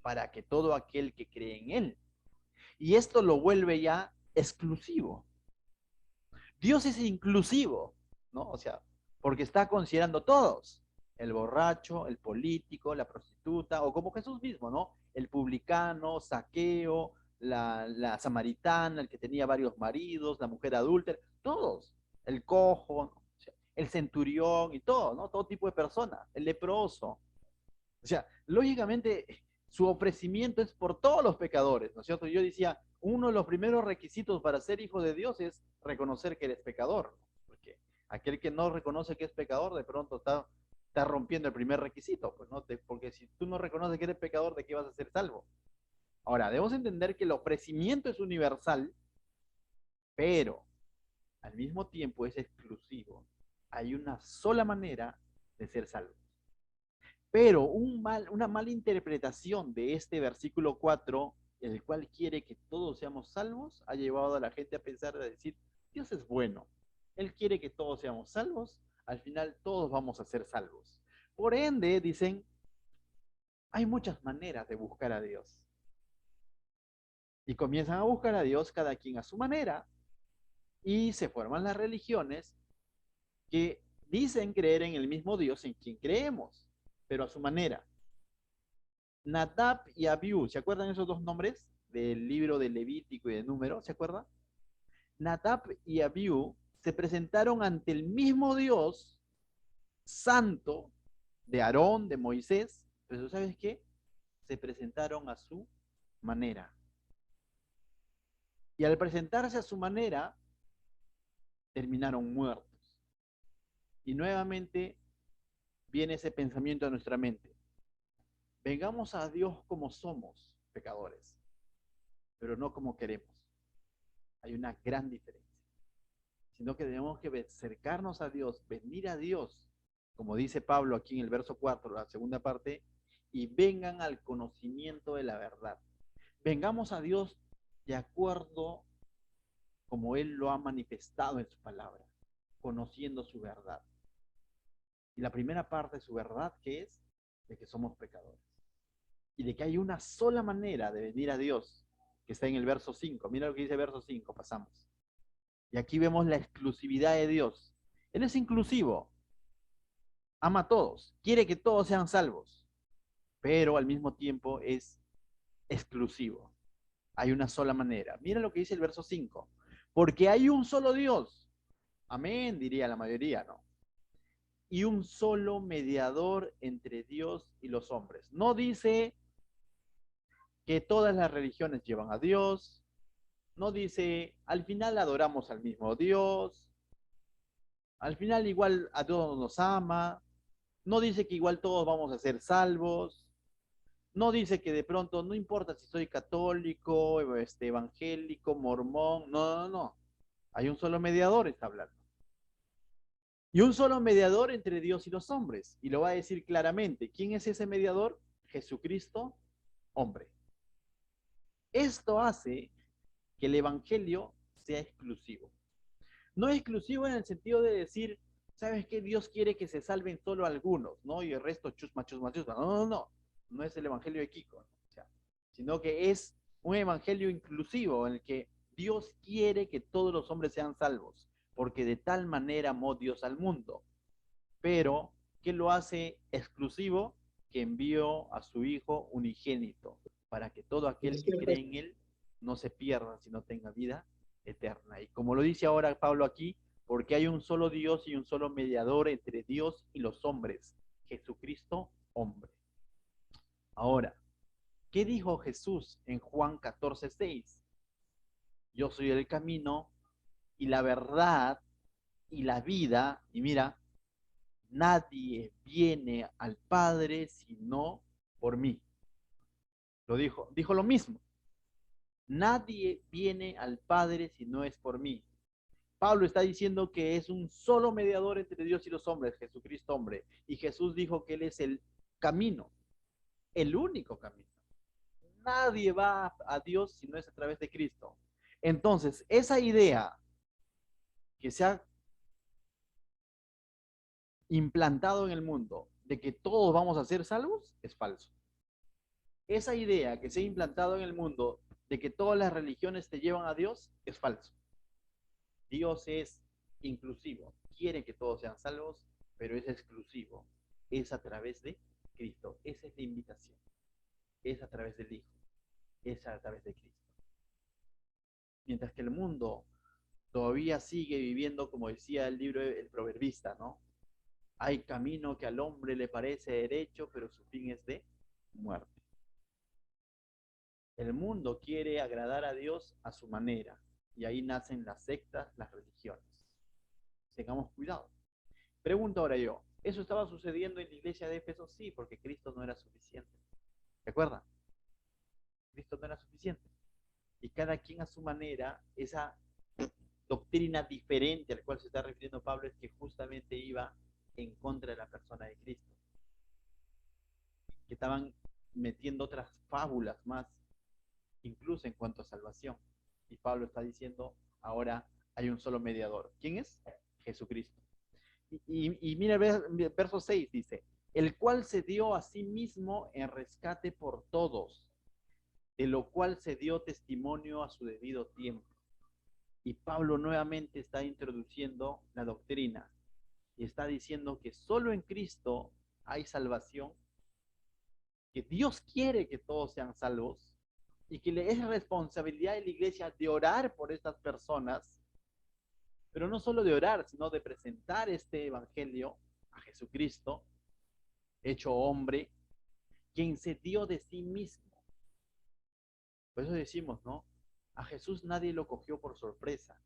para que todo aquel que cree en Él, y esto lo vuelve ya exclusivo. Dios es inclusivo, ¿no? O sea, porque está considerando todos, el borracho, el político, la prostituta, o como Jesús mismo, ¿no? El publicano, Zaqueo, la samaritana, el que tenía varios maridos, la mujer adúltera, todos, el cojo, ¿no? O sea, el centurión y todo, ¿no? Todo tipo de personas, el leproso. O sea, lógicamente su ofrecimiento es por todos los pecadores, ¿no es cierto? Yo decía, uno de los primeros requisitos para ser hijo de Dios es reconocer que eres pecador, porque aquel que no reconoce que es pecador, de pronto está rompiendo el primer requisito, pues, ¿no? Porque si tú no reconoces que eres pecador, ¿de qué vas a ser salvo? Ahora, debemos entender que el ofrecimiento es universal, pero al mismo tiempo es exclusivo. Hay una sola manera de ser salvo. Pero una mala interpretación de este versículo 4, el cual quiere que todos seamos salvos, ha llevado a la gente a pensar, a decir, Dios es bueno, Él quiere que todos seamos salvos, al final todos vamos a ser salvos. Por ende, dicen, hay muchas maneras de buscar a Dios. Y comienzan a buscar a Dios cada quien a su manera, y se forman las religiones que dicen creer en el mismo Dios en quien creemos, pero a su manera. Nadab y Abiú, ¿se acuerdan esos dos nombres del libro de Levítico y de Número? ¿Se acuerdan? Nadab y Abiú se presentaron ante el mismo Dios santo de Aarón, de Moisés, pero ¿sabes qué? Se presentaron a su manera. Y al presentarse a su manera, terminaron muertos. Y nuevamente viene ese pensamiento a nuestra mente. Vengamos a Dios como somos, pecadores, pero no como queremos. Hay una gran diferencia. Sino que tenemos que acercarnos a Dios, venir a Dios, como dice Pablo aquí en el verso 4, la segunda parte, y vengan al conocimiento de la verdad. Vengamos a Dios de acuerdo como Él lo ha manifestado en su palabra, conociendo su verdad. Y la primera parte de su verdad, que es de que somos pecadores. Y de que hay una sola manera de venir a Dios, que está en el verso 5. Mira lo que dice el verso 5, pasamos. Y aquí vemos la exclusividad de Dios. Él es inclusivo, ama a todos, quiere que todos sean salvos, pero al mismo tiempo es exclusivo. Hay una sola manera. Mira lo que dice el verso 5. Porque hay un solo Dios. Amén, diría la mayoría, ¿no? Y un solo mediador entre Dios y los hombres. No dice que todas las religiones llevan a Dios. No dice, al final adoramos al mismo Dios. Al final igual a todos nos ama. No dice que igual todos vamos a ser salvos. No dice que de pronto, no importa si soy católico, evangélico, mormón. No, no, no. Hay un solo mediador, está hablando. Y un solo mediador entre Dios y los hombres. Y lo va a decir claramente. ¿Quién es ese mediador? Jesucristo, hombre. Esto hace que el evangelio sea exclusivo. No es exclusivo en el sentido de decir, ¿sabes qué? Dios quiere que se salven solo algunos, ¿no? Y el resto chusma, chusma, chusma. No, no, no. No es el evangelio de Kiko, ¿no? O sea, sino que es un evangelio inclusivo en el que Dios quiere que todos los hombres sean salvos, porque de tal manera amó Dios al mundo. Pero, ¿qué lo hace exclusivo? Que envió a su Hijo unigénito, para que todo aquel que cree en Él no se pierda, sino tenga vida eterna. Y como lo dice ahora Pablo aquí, porque hay un solo Dios y un solo mediador entre Dios y los hombres, Jesucristo, hombre. Ahora, ¿qué dijo Jesús en Juan 14:6? Yo soy el camino y la verdad y la vida, y mira, nadie viene al Padre sino por mí. Lo dijo lo mismo. Nadie viene al Padre si no es por mí. Pablo está diciendo que es un solo mediador entre Dios y los hombres, Jesucristo hombre. Y Jesús dijo que Él es el camino, el único camino. Nadie va a Dios si no es a través de Cristo. Entonces, esa idea que se ha implantado en el mundo de que todos vamos a ser salvos es falso. Esa idea que se ha implantado en el mundo de que todas las religiones te llevan a Dios es falso. Dios es inclusivo, quiere que todos sean salvos, pero es exclusivo. Es a través de Cristo. Esa es la invitación. Es a través del Hijo. Es a través de Cristo. Mientras que el mundo todavía sigue viviendo, como decía el libro El Proverbista, ¿no? Hay camino que al hombre le parece derecho, pero su fin es de muerte. El mundo quiere agradar a Dios a su manera, y ahí nacen las sectas, las religiones. Tengamos cuidado. Pregunto ahora yo, ¿eso estaba sucediendo en la iglesia de Éfeso? Sí, porque Cristo no era suficiente. ¿Se acuerdan? Cristo no era suficiente. Y cada quien a su manera, esa doctrina diferente a la cual se está refiriendo Pablo es que justamente iba en contra de la persona de Cristo. Que estaban metiendo otras fábulas más, incluso en cuanto a salvación. Y Pablo está diciendo, ahora hay un solo mediador. ¿Quién es? Jesucristo. Y mira el verso 6, dice, el cual se dio a sí mismo en rescate por todos, de lo cual se dio testimonio a su debido tiempo. Y Pablo nuevamente está introduciendo la doctrina y está diciendo que solo en Cristo hay salvación, que Dios quiere que todos sean salvos y que es responsabilidad de la iglesia de orar por estas personas, Pero no solo de orar, sino de presentar este evangelio a Jesucristo, hecho hombre, quien se dio de sí mismo. Por eso decimos, ¿no? A Jesús nadie lo cogió por sorpresa.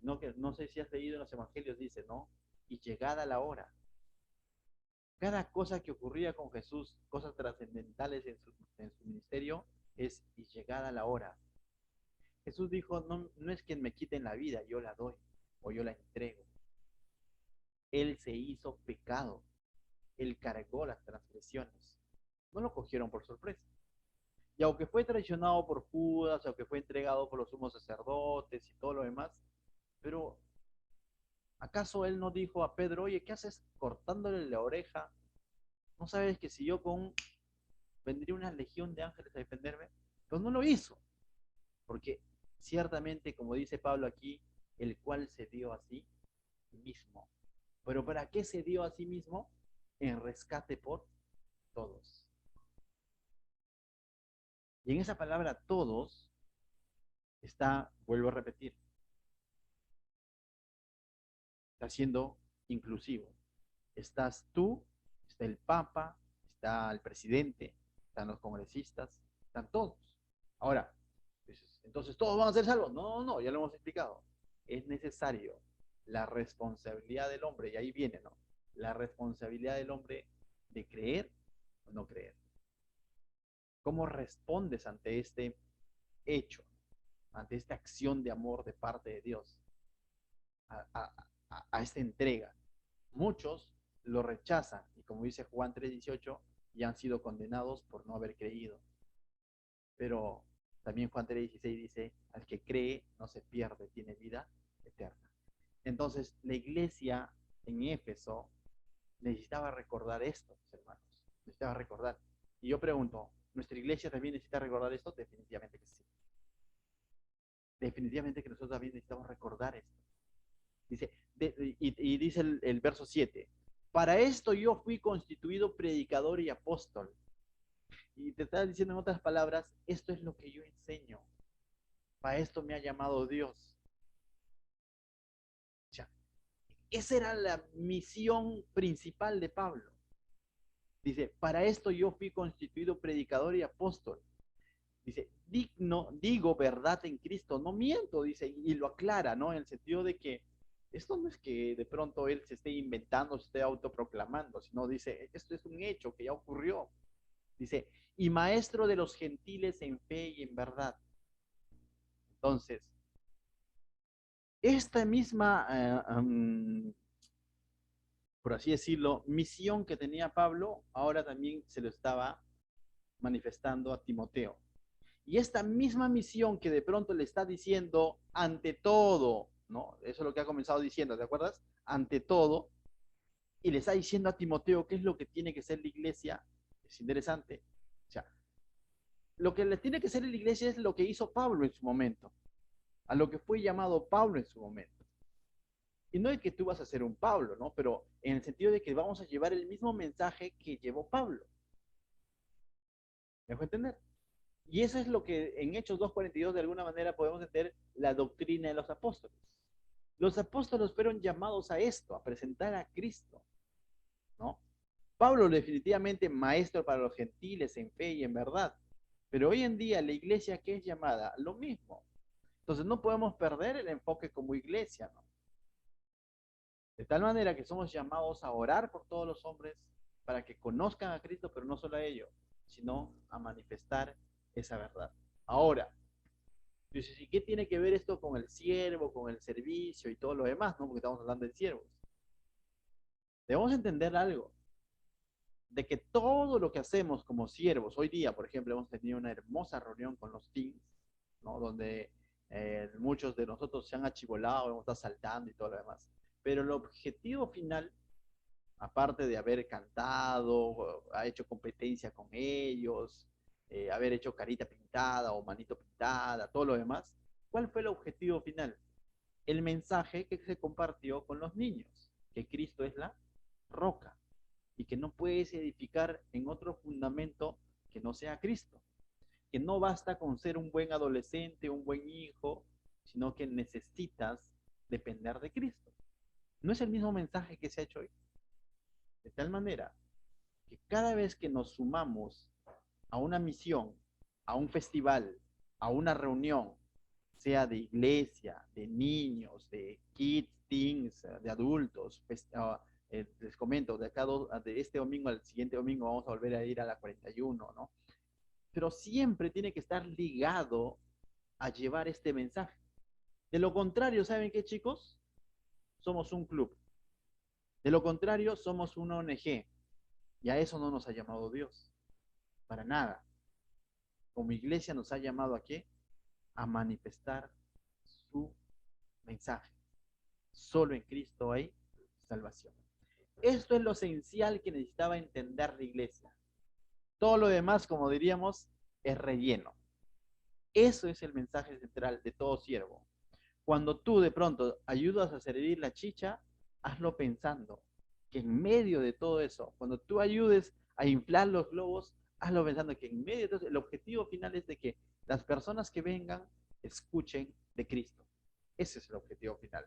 No, que, no sé si has leído en los evangelios, dice, ¿no? Y llegada la hora. Cada cosa que ocurría con Jesús, cosas trascendentales en su ministerio, es y llegada la hora. Jesús dijo, no, no es quien me quiten la vida, yo la doy o yo la entrego. Él se hizo pecado. Él cargó las transgresiones. No lo cogieron por sorpresa. Y aunque fue traicionado por Judas, aunque fue entregado por los sumos sacerdotes y todo lo demás, pero ¿acaso él no dijo a Pedro, oye, ¿qué haces cortándole la oreja? ¿No sabes que si yo vendría una legión de ángeles a defenderme? Pues no lo hizo, porque ciertamente, como dice Pablo aquí, el cual se dio a sí mismo. ¿Pero para qué se dio a sí mismo? En rescate por todos. Y en esa palabra todos está, vuelvo a repetir, está siendo inclusivo. Estás tú, está el Papa, está el presidente, están los congresistas, están todos. Ahora, entonces todos van a ser salvos. No, no, ya lo hemos explicado. Es necesario la responsabilidad del hombre, y ahí viene, ¿no? La responsabilidad del hombre de creer o no creer. ¿Cómo respondes ante este hecho, ante esta acción de amor de parte de Dios, a esta entrega? Muchos lo rechazan y como dice Juan 3:18, ya han sido condenados por no haber creído. Pero también Juan 3:16 dice, al que cree no se pierde, tiene vida eterna. Entonces la iglesia en Éfeso necesitaba recordar esto, hermanos, necesitaba recordar. Y yo pregunto, ¿nuestra iglesia también necesita recordar esto? Definitivamente que sí. Definitivamente que nosotros también necesitamos recordar esto. Dice, y dice el verso 7, para esto yo fui constituido predicador y apóstol. Y te está diciendo en otras palabras, esto es lo que yo enseño. Para esto me ha llamado Dios. O sea, esa era la misión principal de Pablo. Dice, para esto yo fui constituido predicador y apóstol. Dice, digo verdad en Cristo, no miento, dice, y lo aclara, ¿no? En el sentido de que esto no es que de pronto él se esté inventando, se esté autoproclamando, sino dice, esto es un hecho que ya ocurrió. Dice, y maestro de los gentiles en fe y en verdad. Entonces, esta misma, por así decirlo, misión que tenía Pablo, ahora también se lo estaba manifestando a Timoteo. Y esta misma misión que de pronto le está diciendo ante todo, ¿no? Eso es lo que ha comenzado diciendo, ¿te acuerdas? Ante todo, y le está diciendo a Timoteo qué es lo que tiene que ser la iglesia, es interesante. O sea, lo que le tiene que ser la iglesia es lo que hizo Pablo en su momento, a lo que fue llamado Pablo en su momento. Y no es que tú vas a ser un Pablo, ¿no? Pero en el sentido de que vamos a llevar el mismo mensaje que llevó Pablo. ¿Me dejo entender? Y eso es lo que en Hechos 2:42 de alguna manera podemos entender la doctrina de los apóstoles. Los apóstoles fueron llamados a esto, a presentar a Cristo, ¿no? Pablo definitivamente maestro para los gentiles en fe y en verdad. Pero hoy en día la iglesia, ¿qué es llamada? Lo mismo. Entonces no podemos perder el enfoque como iglesia, ¿no? De tal manera que somos llamados a orar por todos los hombres para que conozcan a Cristo, pero no solo a ellos, sino a manifestar esa verdad. Ahora, dices, ¿y qué tiene que ver esto con el siervo, con el servicio y todo lo demás, ¿no? Porque estamos hablando de siervos. Debemos entender algo, de que todo lo que hacemos como siervos, hoy día, por ejemplo, hemos tenido una hermosa reunión con los teams, ¿no? Donde muchos de nosotros se han achivolado, hemos estado saltando y todo lo demás. Pero el objetivo final, aparte de haber cantado, ha hecho competencia con ellos, haber hecho carita pintada o manito pintada, todo lo demás, ¿cuál fue el objetivo final? El mensaje que se compartió con los niños, que Cristo es la roca y que no puedes edificar en otro fundamento que no sea Cristo, que no basta con ser un buen adolescente, un buen hijo, sino que necesitas depender de Cristo. No es el mismo mensaje que se ha hecho hoy. De tal manera que cada vez que nos sumamos a una misión, a un festival, a una reunión, sea de iglesia, de niños, de kids, teens, de adultos, les comento, de este domingo al siguiente domingo vamos a volver a ir a la 41, ¿no? Pero siempre tiene que estar ligado a llevar este mensaje. De lo contrario, ¿saben qué, chicos? Somos un club. De lo contrario, somos una ONG. Y a eso no nos ha llamado Dios. Para nada. Como iglesia nos ha llamado ¿a qué? A manifestar su mensaje. Solo en Cristo hay salvación. Esto es lo esencial que necesitaba entender la iglesia. Todo lo demás, como diríamos, es relleno. Eso es el mensaje central de todo siervo. Cuando tú de pronto ayudas a servir la chicha, hazlo pensando que en medio de todo eso, cuando tú ayudes a inflar los globos, hazlo pensando que en medio de todo eso, el objetivo final es de que las personas que vengan escuchen de Cristo. Ese es el objetivo final.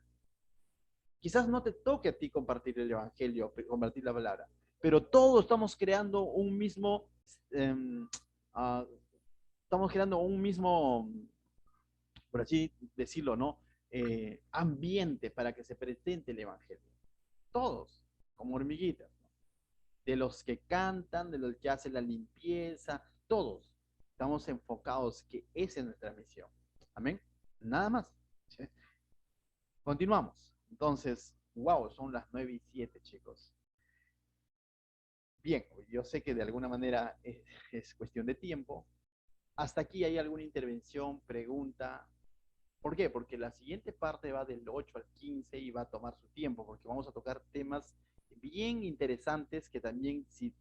Quizás no te toque a ti compartir el evangelio, compartir la palabra, pero todos estamos creando un mismo, por así decirlo, ¿no? Ambiente para que se presente el evangelio. Todos, como hormiguitas, ¿no? De los que cantan, de los que hacen la limpieza, todos estamos enfocados que esa es nuestra misión. Amén. Nada más. ¿Sí? Continuamos. Entonces, wow, son las 9:07, chicos. Bien, yo sé que de alguna manera es cuestión de tiempo. ¿Hasta aquí hay alguna intervención, pregunta? ¿Por qué? Porque la siguiente parte va del 8 al 15 y va a tomar su tiempo, porque vamos a tocar temas bien interesantes que también si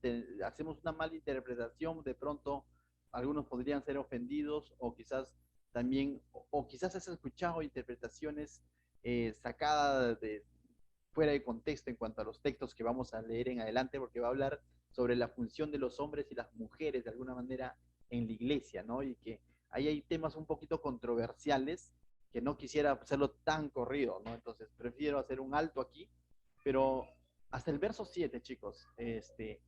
hacemos una mala interpretación, de pronto algunos podrían ser ofendidos o quizás también, o quizás has escuchado interpretaciones sacadas de fuera de contexto en cuanto a los textos que vamos a leer en adelante, porque va a hablar sobre la función de los hombres y las mujeres de alguna manera en la iglesia, ¿no? Y que ahí hay temas un poquito controversiales que no quisiera hacerlo tan corrido, ¿no? Entonces prefiero hacer un alto aquí, pero hasta el verso 7, chicos,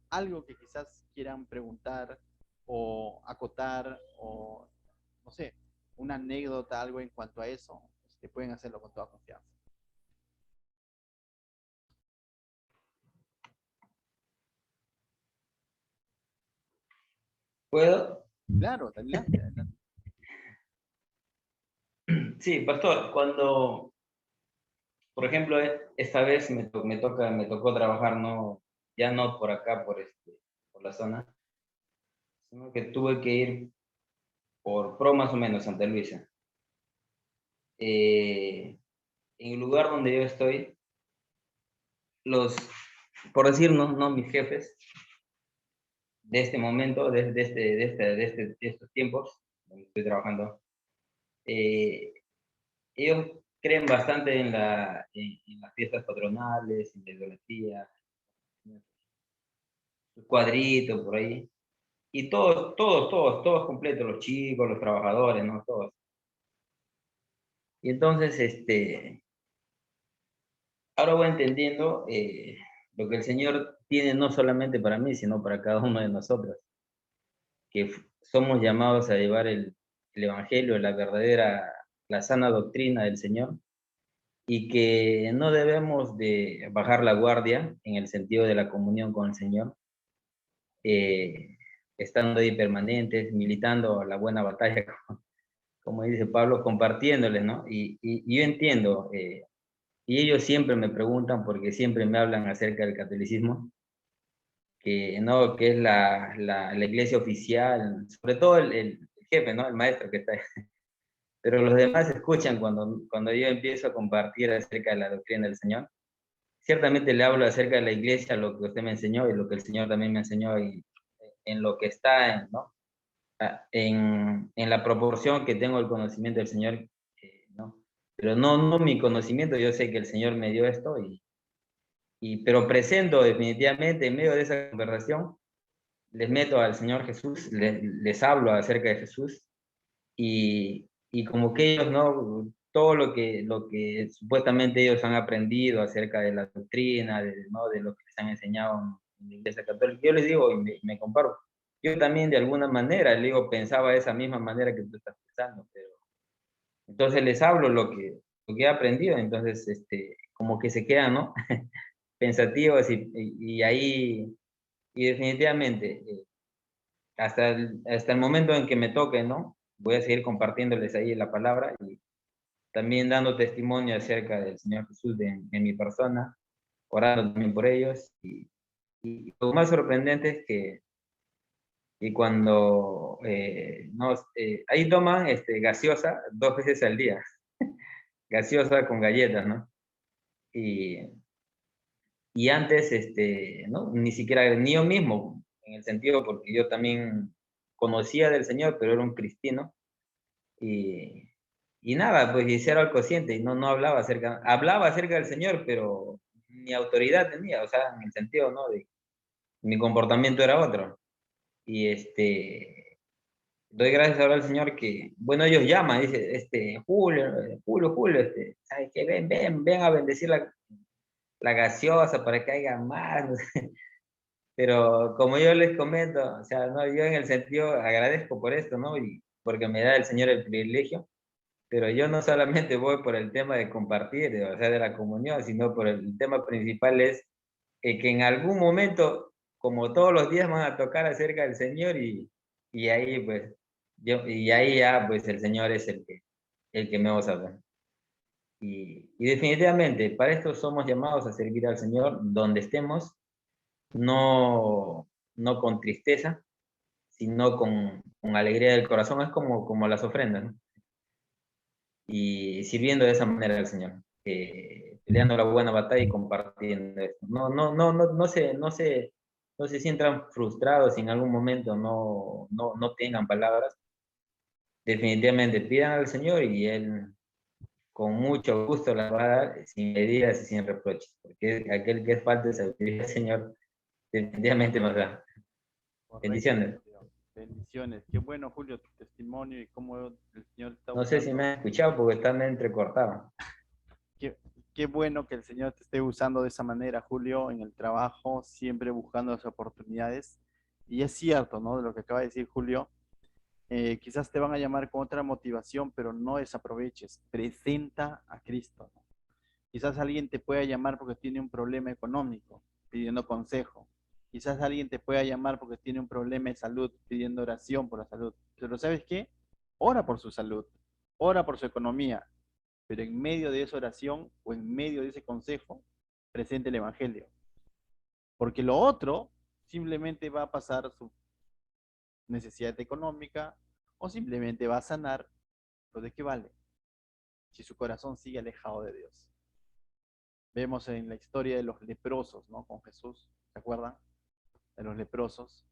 algo que quizás quieran preguntar o acotar o, no sé, una anécdota, algo en cuanto a eso, pueden hacerlo con toda confianza. ¿Puedo? Claro, adelante, adelante. Sí, pastor, cuando, por ejemplo, esta vez me tocó trabajar, no, ya no por acá, por la zona, sino que tuve que ir por Pro más o menos, Santa Luisa. En el lugar donde yo estoy, por decir, no mis jefes, de este momento, de estos tiempos, donde estoy trabajando, ellos creen bastante en las fiestas patronales, en la idolatría, su cuadrito por ahí, y todos completos, los chicos, los trabajadores, ¿no? Todos. Y entonces, ahora voy entendiendo lo que el Señor tiene no solamente para mí, sino para cada uno de nosotros, que somos llamados a llevar el Evangelio, la sana doctrina del Señor, y que no debemos de bajar la guardia en el sentido de la comunión con el Señor, estando ahí permanentes, militando la buena batalla, como dice Pablo, compartiéndoles, ¿no? Y yo entiendo, y ellos siempre me preguntan, porque siempre me hablan acerca del catolicismo, que, ¿no? Que es la iglesia oficial, sobre todo el jefe, ¿no? El maestro que está ahí. Pero los demás escuchan cuando yo empiezo a compartir acerca de la doctrina del Señor. Ciertamente le hablo acerca de la iglesia, lo que usted me enseñó y lo que el Señor también me enseñó, y en lo que está, ¿no? En la proporción que tengo el conocimiento del Señor, ¿no? Pero no mi conocimiento, yo sé que el Señor me dio esto, pero presento definitivamente en medio de esa conversación, les meto al Señor Jesús, les hablo acerca de Jesús, y como que ellos, ¿no? todo lo que supuestamente ellos han aprendido acerca de la doctrina, ¿no? De lo que les han enseñado en la Iglesia Católica. Yo les digo, y me comparo, yo también de alguna manera, le digo, pensaba de esa misma manera que tú estás pensando, pero entonces les hablo lo que he aprendido, entonces como que se quedan, ¿no? Pensativos y ahí, y definitivamente, hasta el momento en que me toque, ¿no? Voy a seguir compartiéndoles ahí la palabra y también dando testimonio acerca del Señor Jesús en mi persona, orando también por ellos. Y lo más sorprendente es que cuando ahí toman gaseosa 2 veces al día, gaseosa con galletas, ¿no? Y, y antes, ¿no? Ni siquiera, ni yo mismo, en el sentido porque yo también conocía del Señor, pero era un cristiano. Y, y nada, pues y cero al cociente, y no hablaba acerca del Señor, pero ni autoridad tenía, o sea, en el sentido, ¿no? De mi comportamiento era otro. Y doy gracias ahora al Señor que, bueno, ellos llaman, dice, Julio, Julio, ¿sabes qué? Ven a bendecir la gaseosa para que haya más. Pero como yo les comento, o sea, no, yo en el sentido agradezco por esto, ¿no? Y porque me da el Señor el privilegio, pero yo no solamente voy por el tema de compartir, o sea, de la comunión, sino por el tema principal es que en algún momento, como todos los días, van a tocar acerca del Señor y ahí pues, y ahí ya pues el Señor es el que me va a salvar. Y definitivamente, para esto somos llamados a servir al Señor donde estemos, no con tristeza, sino con alegría del corazón, es como las ofrendas, ¿no? Y sirviendo de esa manera al Señor, peleando la buena batalla y compartiendo esto. No se sientan frustrados si en algún momento no tengan palabras. Definitivamente pidan al Señor y Él con mucho gusto las va a dar sin medidas y sin reproches, porque aquel que es falta de sabiduría, Señor, definitivamente nos da. Correcto, Bendiciones. Julio. Bendiciones. Qué bueno, Julio, tu testimonio y cómo el Señor está No sé si me usando. han escuchado porque están entrecortados. Qué, qué bueno que el Señor te esté usando de esa manera, Julio, en el trabajo, siempre buscando las oportunidades. Y es cierto, ¿no? De lo que acaba de decir Julio, quizás te van a llamar con otra motivación, pero no desaproveches. Presenta a Cristo, ¿no? Quizás alguien te pueda llamar porque tiene un problema económico, pidiendo consejo. Quizás alguien te pueda llamar porque tiene un problema de salud, pidiendo oración por la salud. Pero ¿sabes qué? Ora por su salud, ora por su economía, pero en medio de esa oración o en medio de ese consejo, presente el Evangelio. Porque lo otro simplemente va a pasar su necesidad económica o simplemente va a sanar, ¿pero de qué vale? Si su corazón sigue alejado de Dios. Vemos en la historia de los leprosos, ¿no? Con Jesús, ¿se acuerdan? De los leprosos.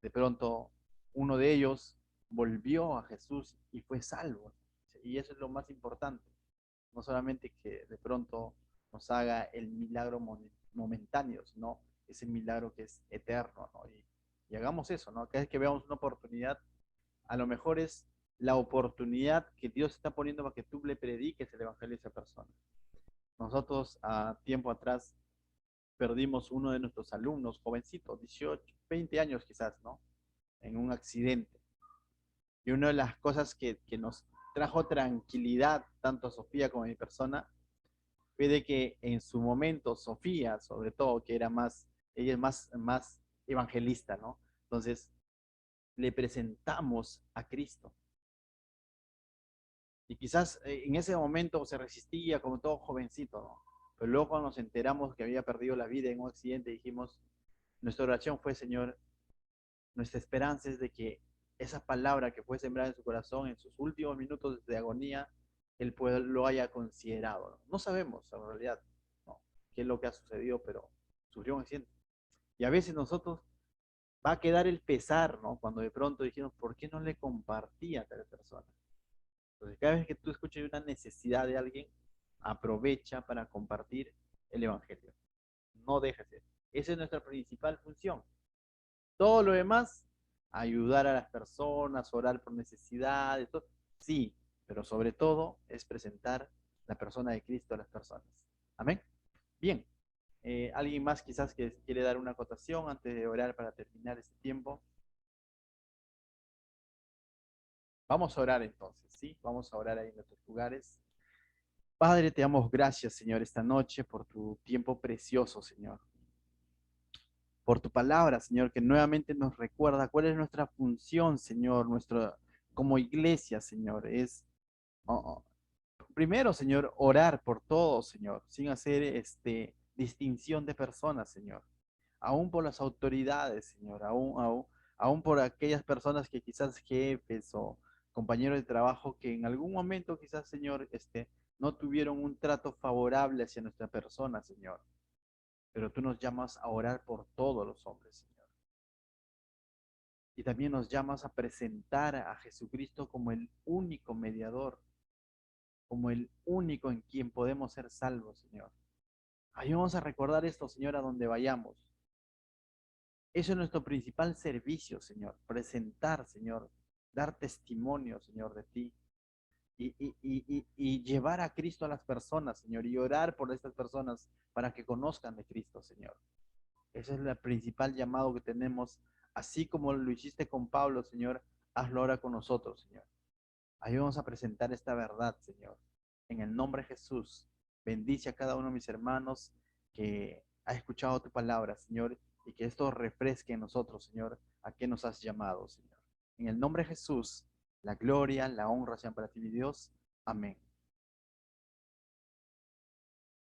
De pronto, uno de ellos volvió a Jesús y fue salvo. Y eso es lo más importante. No solamente que de pronto nos haga el milagro momentáneo, sino ese milagro que es eterno, ¿no? Y hagamos eso, ¿no? Cada vez que veamos una oportunidad, a lo mejor es la oportunidad que Dios está poniendo para que tú le prediques el evangelio a esa persona. Nosotros a tiempo atrás perdimos uno de nuestros alumnos, jovencito, 18, 20 años quizás, ¿no? En un accidente. Y una de las cosas que nos trajo tranquilidad, tanto a Sofía como a mi persona, fue de que en su momento Sofía, sobre todo, que era más, ella es más evangelista, ¿no? Entonces, le presentamos a Cristo. Y quizás en ese momento se resistía como todo jovencito, ¿no? Pero luego cuando nos enteramos que había perdido la vida en un accidente, dijimos, nuestra oración fue, Señor, nuestra esperanza es de que esa palabra que fue sembrada en su corazón en sus últimos minutos de agonía, Él lo haya considerado, ¿no? No sabemos en realidad, ¿no?, qué es lo que ha sucedido, pero sufrió un accidente. Y a veces nosotros va a quedar el pesar, ¿no? Cuando de pronto dijimos, ¿por qué no le compartí a tal persona? Entonces, cada vez que tú escuches una necesidad de alguien, aprovecha para compartir el Evangelio. No dejes eso. Esa es nuestra principal función. Todo lo demás, ayudar a las personas, orar por necesidades, todo, sí, pero sobre todo es presentar la persona de Cristo a las personas. Amén. Bien. ¿Alguien más quizás que quiere dar una acotación antes de orar para terminar este tiempo? Vamos a orar entonces, ¿sí? Vamos a orar ahí en nuestros lugares. Padre, te damos gracias, Señor, esta noche por tu tiempo precioso, Señor. Por tu palabra, Señor, que nuevamente nos recuerda cuál es nuestra función, Señor, como iglesia, Señor. Es, oh, primero, Señor, orar por todos, Señor, sin hacer distinción de personas, Señor. Aún por las autoridades, Señor, aún por aquellas personas que quizás jefes o compañeros de trabajo que en algún momento quizás, Señor, no tuvieron un trato favorable hacia nuestra persona, Señor. Pero tú nos llamas a orar por todos los hombres, Señor. Y también nos llamas a presentar a Jesucristo como el único mediador, como el único en quien podemos ser salvos, Señor. Ayúdanos a recordar esto, Señor, a donde vayamos. Eso es nuestro principal servicio, Señor. Presentar, Señor. Dar testimonio, Señor, de ti. Y llevar a Cristo a las personas, Señor. Y orar por estas personas para que conozcan de Cristo, Señor. Ese es el principal llamado que tenemos. Así como lo hiciste con Pablo, Señor, hazlo ahora con nosotros, Señor. Ayúdanos a presentar esta verdad, Señor. En el nombre de Jesús, bendice a cada uno de mis hermanos que ha escuchado tu palabra, Señor, y que esto refresque en nosotros, Señor, a qué nos has llamado, Señor. En el nombre de Jesús, la gloria, la honra sean para ti, mi Dios. Amén.